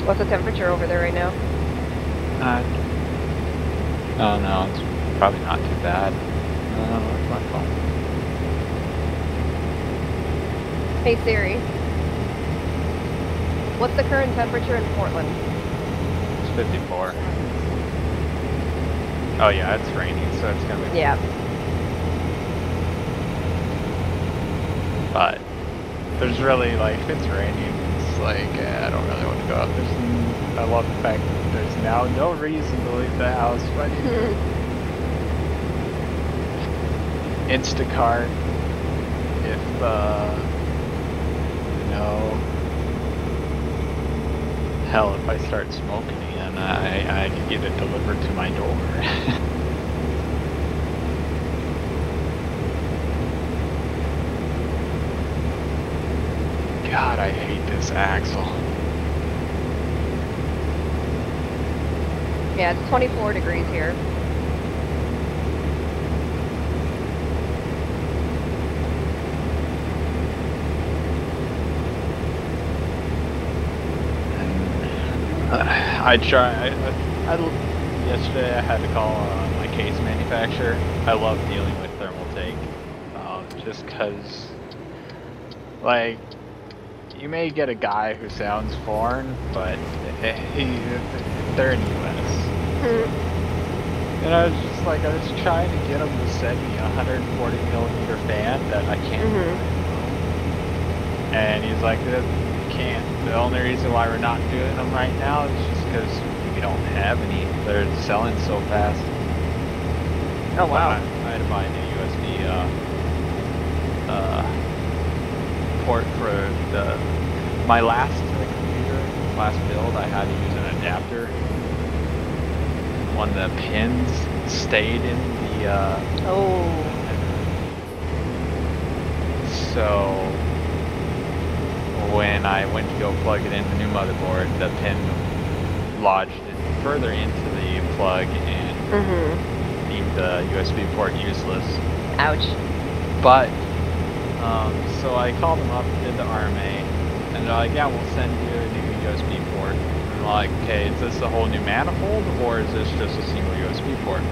What's the temperature over there right now? Oh no, it's probably not too bad. Where's my phone? Hey Siri. What's the current temperature in Portland? It's 54. Oh yeah, it's raining, so it's gonna be. Yeah. But there's really like, if it's raining, it's like I don't really want to go out. I love the fact that there's now no reason to leave the house. But Instacart, if you know, hell, if I start smoking again, I can get it delivered to my door. God, I hate this axle. Yeah, it's 24 degrees here. Yesterday I had to call my case manufacturer. I love dealing with thermal take, just cause, like, you may get a guy who sounds foreign, but they're in the US. And I was just like, I was trying to get him to send me a 140mm fan that I can't. And he's like, can't. The only reason why we're not doing them right now is just because we don't have any. They're selling so fast. Oh wow. I had to buy a new USB port for my last computer, last build. I had to use an adapter. One of the pins stayed in the. Oh. So when I went to go plug it in the new motherboard, the pin lodged it further into the plug and deemed the USB port useless. Ouch. But, so I called them up, did the RMA, and they're like, yeah, we'll send you a new USB port. And I'm like, okay, is this a whole new manifold, or is this just a single USB port?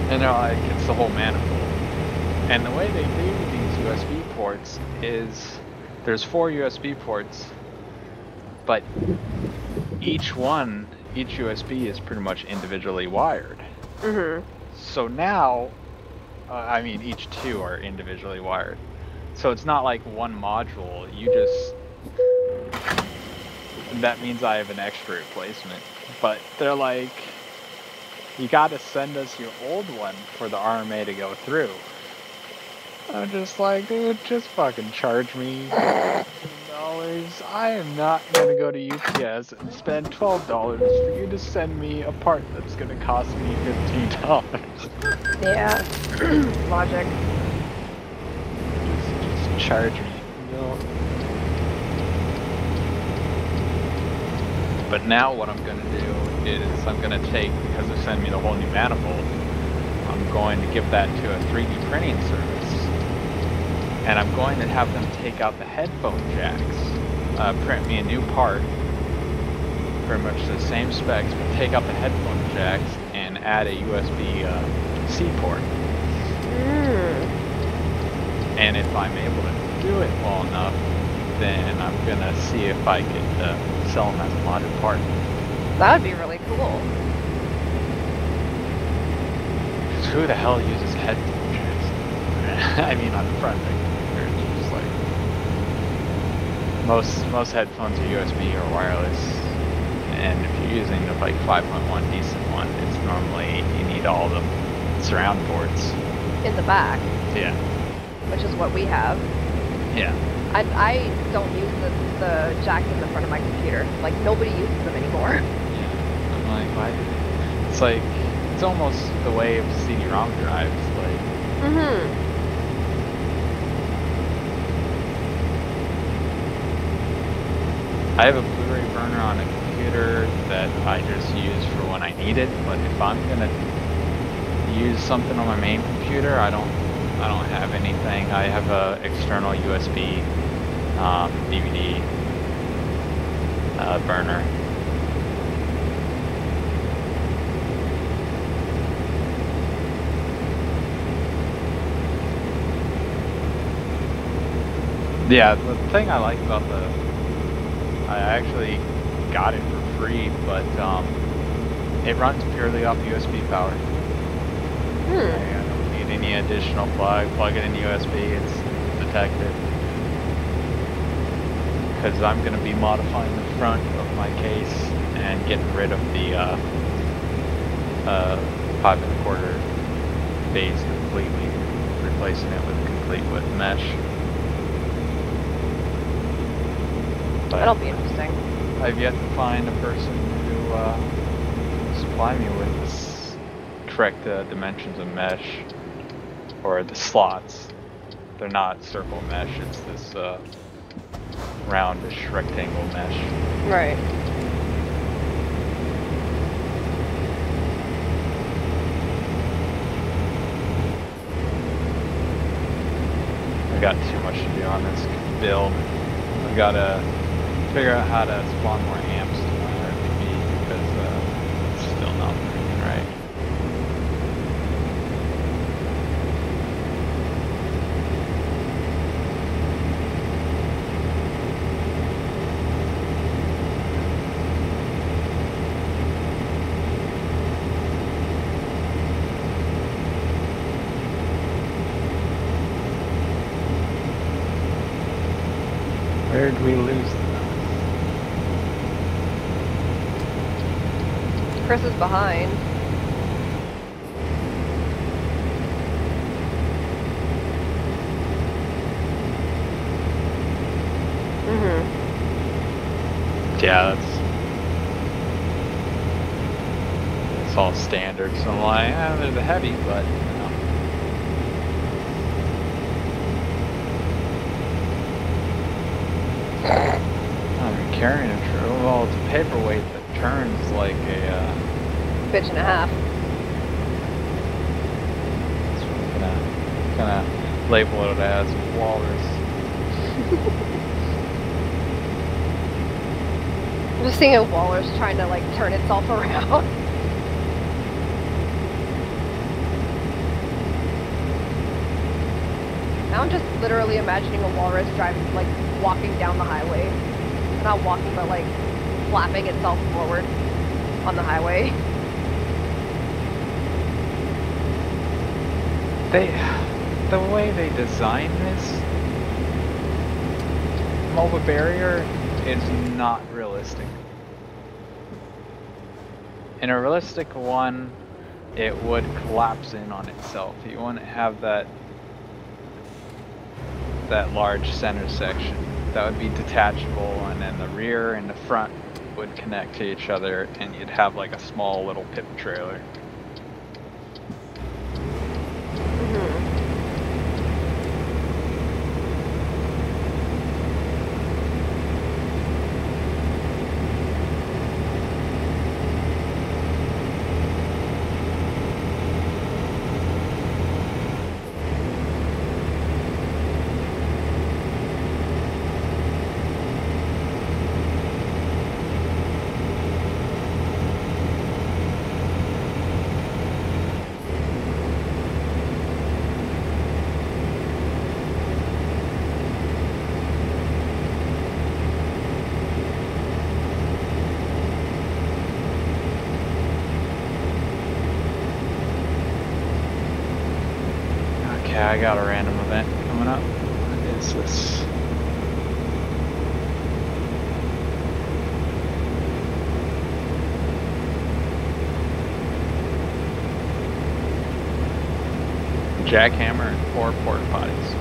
And they're like, it's the whole manifold. And the way they do these USB ports is, there's 4 USB ports, but each USB is pretty much individually wired. So now, I mean, each 2 are individually wired. So it's not like one module, that means I have an extra replacement. But they're like, you gotta send us your old one for the RMA to go through. I'm just like, dude, just fucking charge me $15. I am not gonna go to UPS and spend $12 for you to send me a part that's gonna cost me $15. Yeah. Logic. Just charge me, you know. But now what I'm gonna do is I'm gonna take, because they send me the whole new manifold, I'm going to give that to a 3D printing service. And I'm going to have them take out the headphone jacks, print me a new part, pretty much the same specs, but take out the headphone jacks and add a USB-C port. And if I'm able to do it well enough, then I'm going to see if I could sell them as a modded part. That would be really cool. Because who the hell uses headphone jacks? I mean, on the front, like, just like most headphones are USB or wireless, and if you're using the like 5.1 decent one, it's normally you need all the surround ports In the back. Yeah. Which is what we have. Yeah. I don't use the jack in the front of my computer. Like, nobody uses them anymore. Yeah. I'm like, why? It's like, it's almost the way of CD-ROM drives, like. I have a Blu-ray burner on a computer that I just use for when I need it, but if I'm gonna use something on my main computer, I don't have anything. I have a external USB DVD burner. Yeah, the thing I like about I actually got it for free, but it runs purely off USB power. I don't need any additional plug it in USB, it's detected. Because I'm going to be modifying the front of my case and getting rid of the 5 1/4 base completely, replacing it with complete with mesh. But That'll be interesting. I've yet to find a person who supply me with this correct dimensions of mesh, or the slots. They're not circle mesh, it's this roundish rectangle mesh. Right. I got too much to do on this build. I gotta figure out how to spawn more amps to my RGB because it's still not working right. Where Where did we lose them? Chris is behind. Mm-hmm. Yeah, it's all standard. So I'm like, they're the heavy, but you know. I'm carrying a true. Well, it's a paperweight that turns like a. Bitch and a half. So I'm gonna label it as walrus. I'm just seeing a walrus trying to like turn itself around. Now I'm just literally imagining a walrus driving, like walking down the highway. Not walking, but like flapping itself forward on the highway. The way they design this MOBA barrier is not realistic. In a realistic one, it would collapse in on itself. You wouldn't have that large center section. That would be detachable, and then the rear and the front would connect to each other, and you'd have like a small little pit trailer. I got a random event coming up. What is this? Jackhammer and 4 porta potties.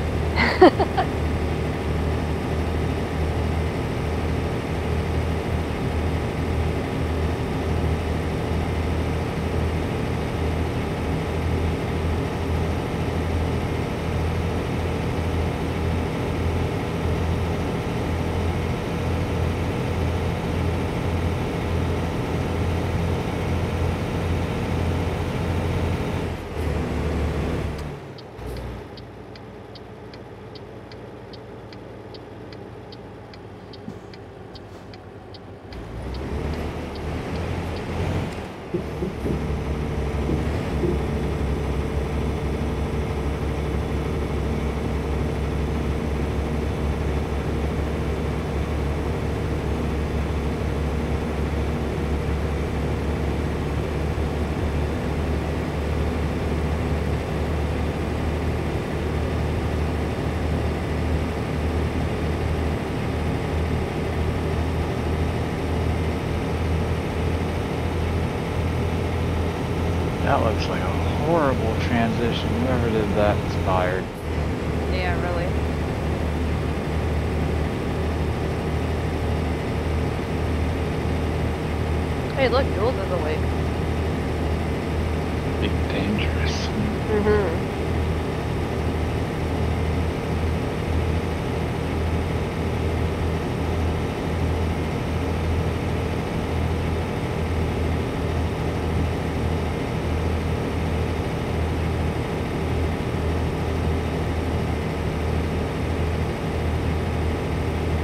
That looks like a horrible transition. Whoever did that is fired. Yeah, really. Hey, look, Jules is awake. Be dangerous. Mm-hmm.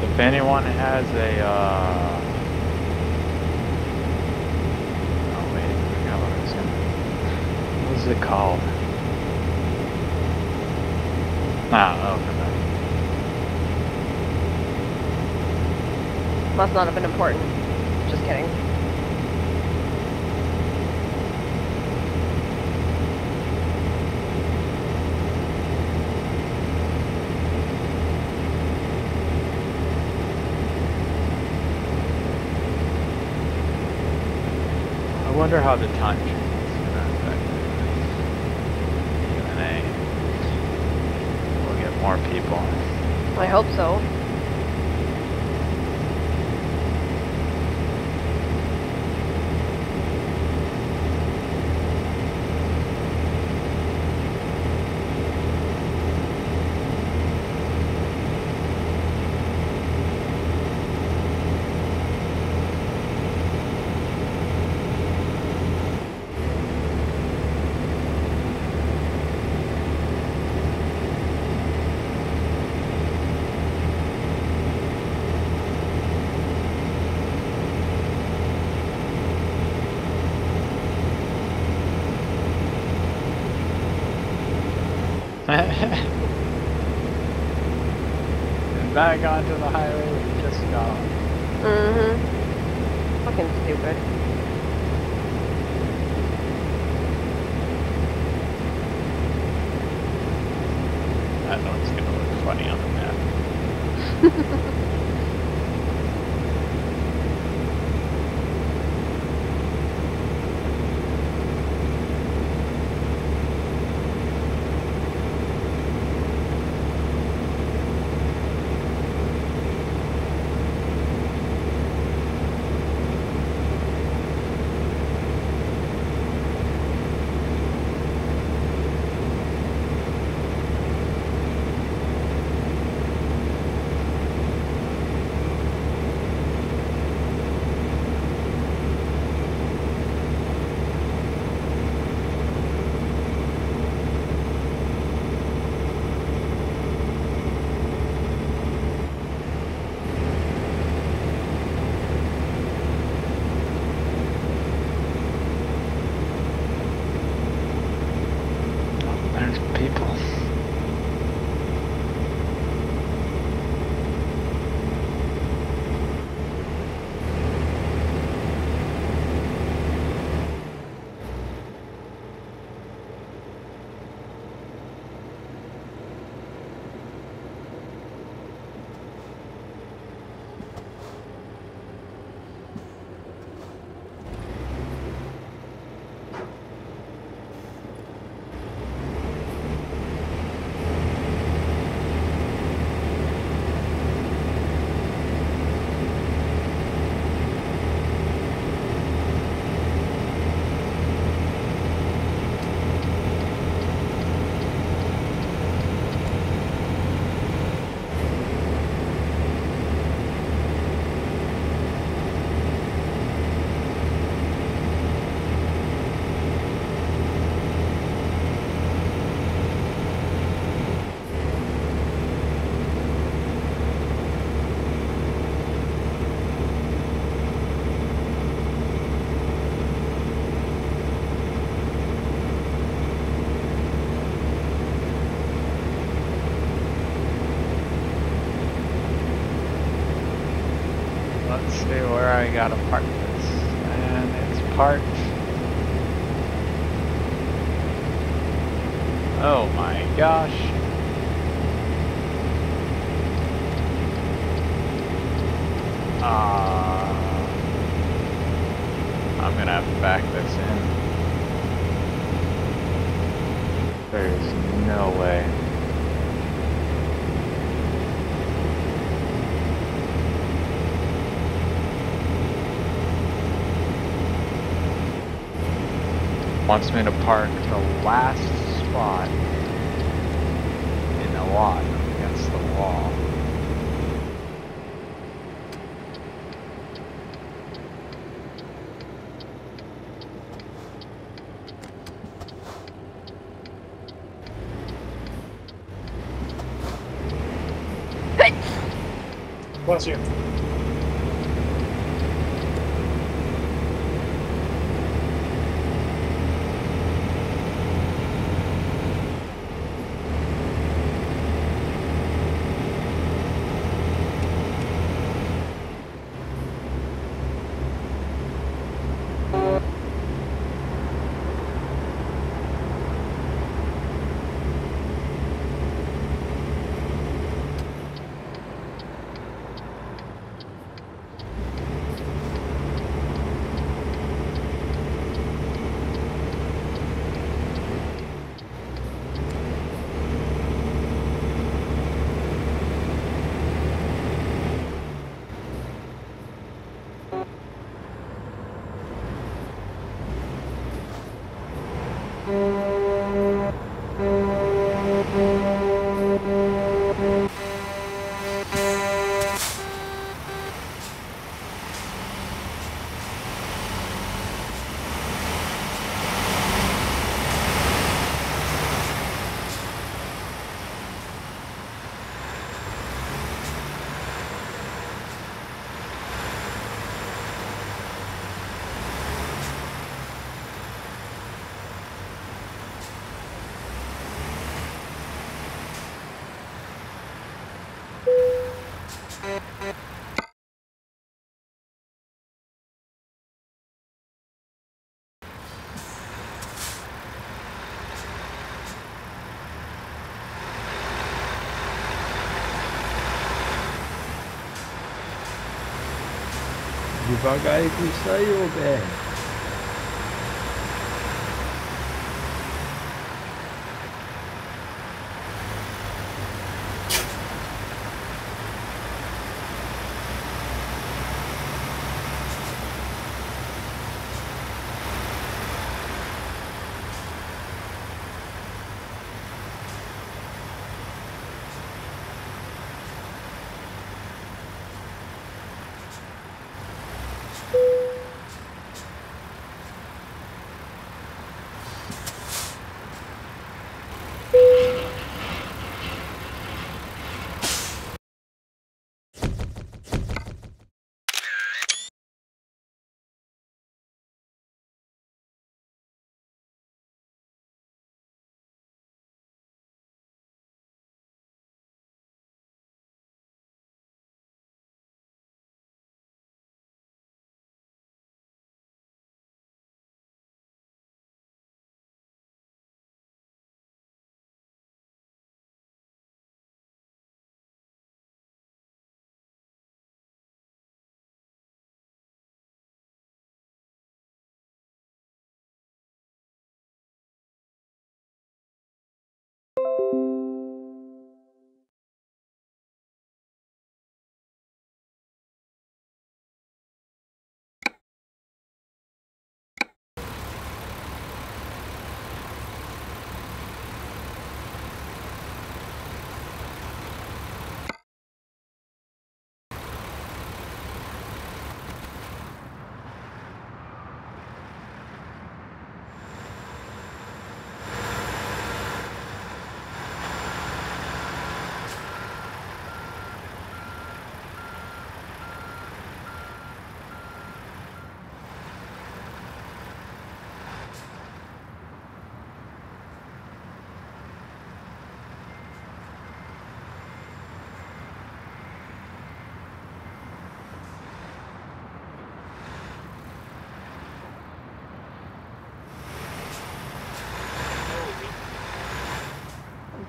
If anyone has a, oh wait, I forgot what I was gonna, what was it called? Okay. Must not have been important. Just kidding. wonder how the time change is going to affect UNA. We'll get more people. I hope so. And back onto the highway we just got. Fucking stupid. That one's gonna look funny on the map. There's people. Let's see where I gotta park this. And it's parked. Oh my gosh. I'm gonna have to back this in. There's no way. Wants me to park the last spot in the lot against the wall. Bless you. devagar que saiu, BR.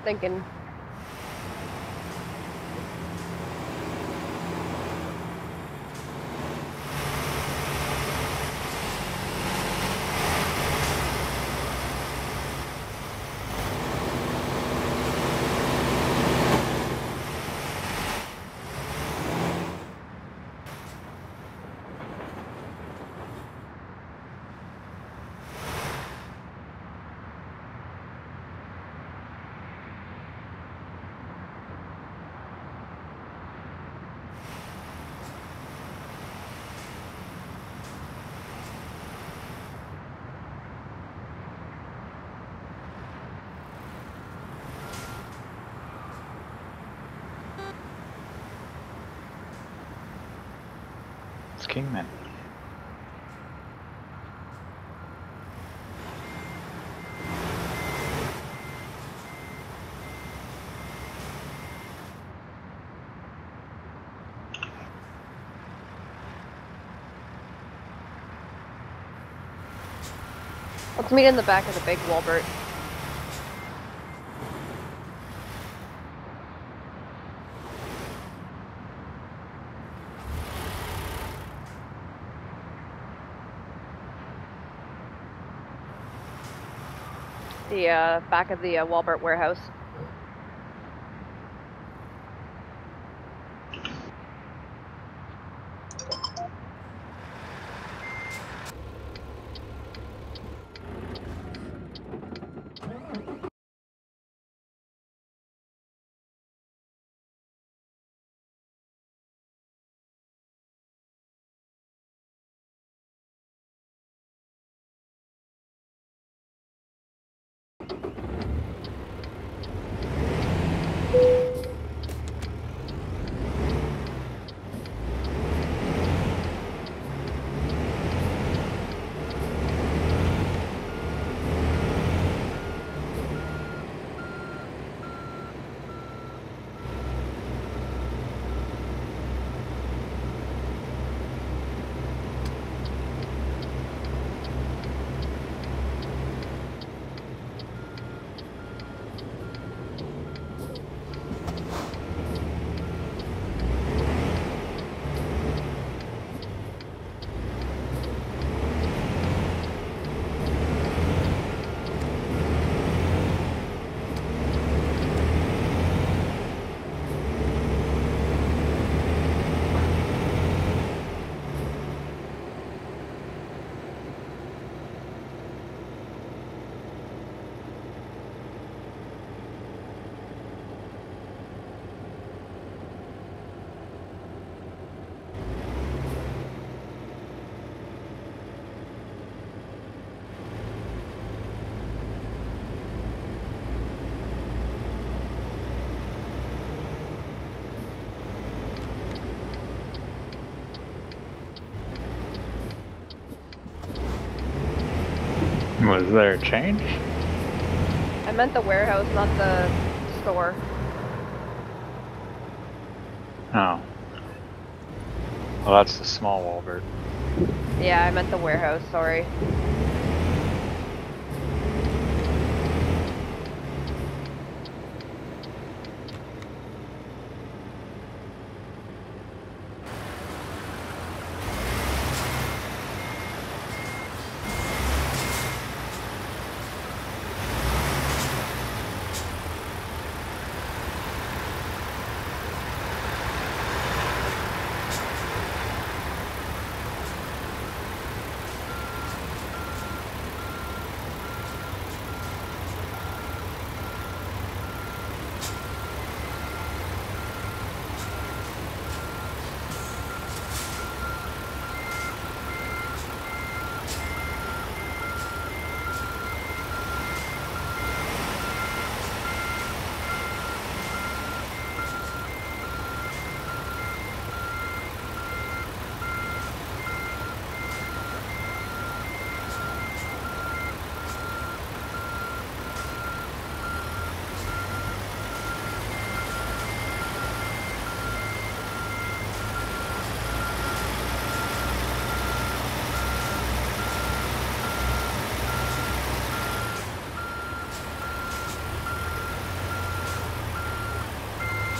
Thinking. It's Kingman. Let's meet in the back of the big Walbert. The back of the Walbert warehouse. Was there a change? I meant the warehouse, not the store. Oh. Well, that's the small Walbert. Yeah, I meant the warehouse, sorry.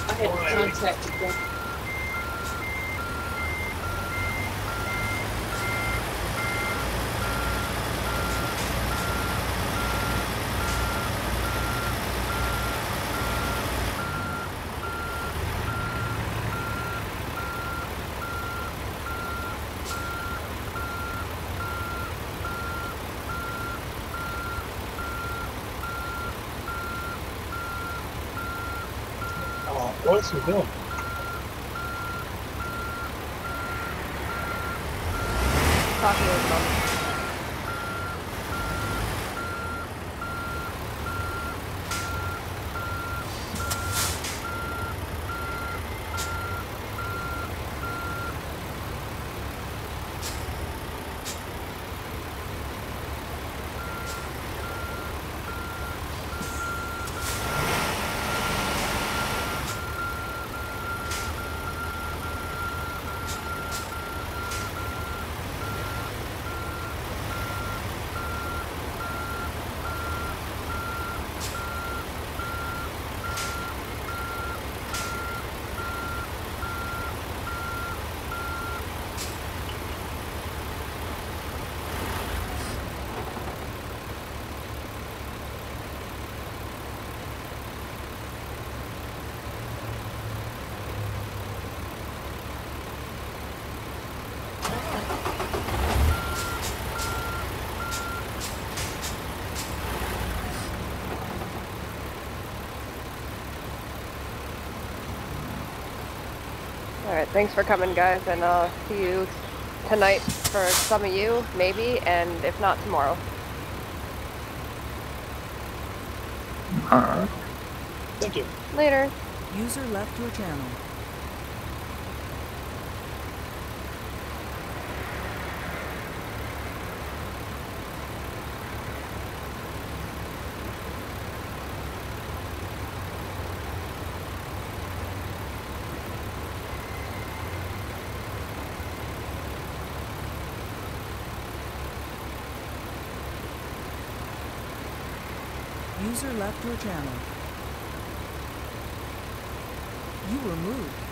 I had contacted them. What's he doing? Talking with them. Alright, thanks for coming, guys, and I'll see you tonight for some of you, maybe, and if not, tomorrow. Alright. Thank you. Later. User left your channel. User left your channel. You were moved.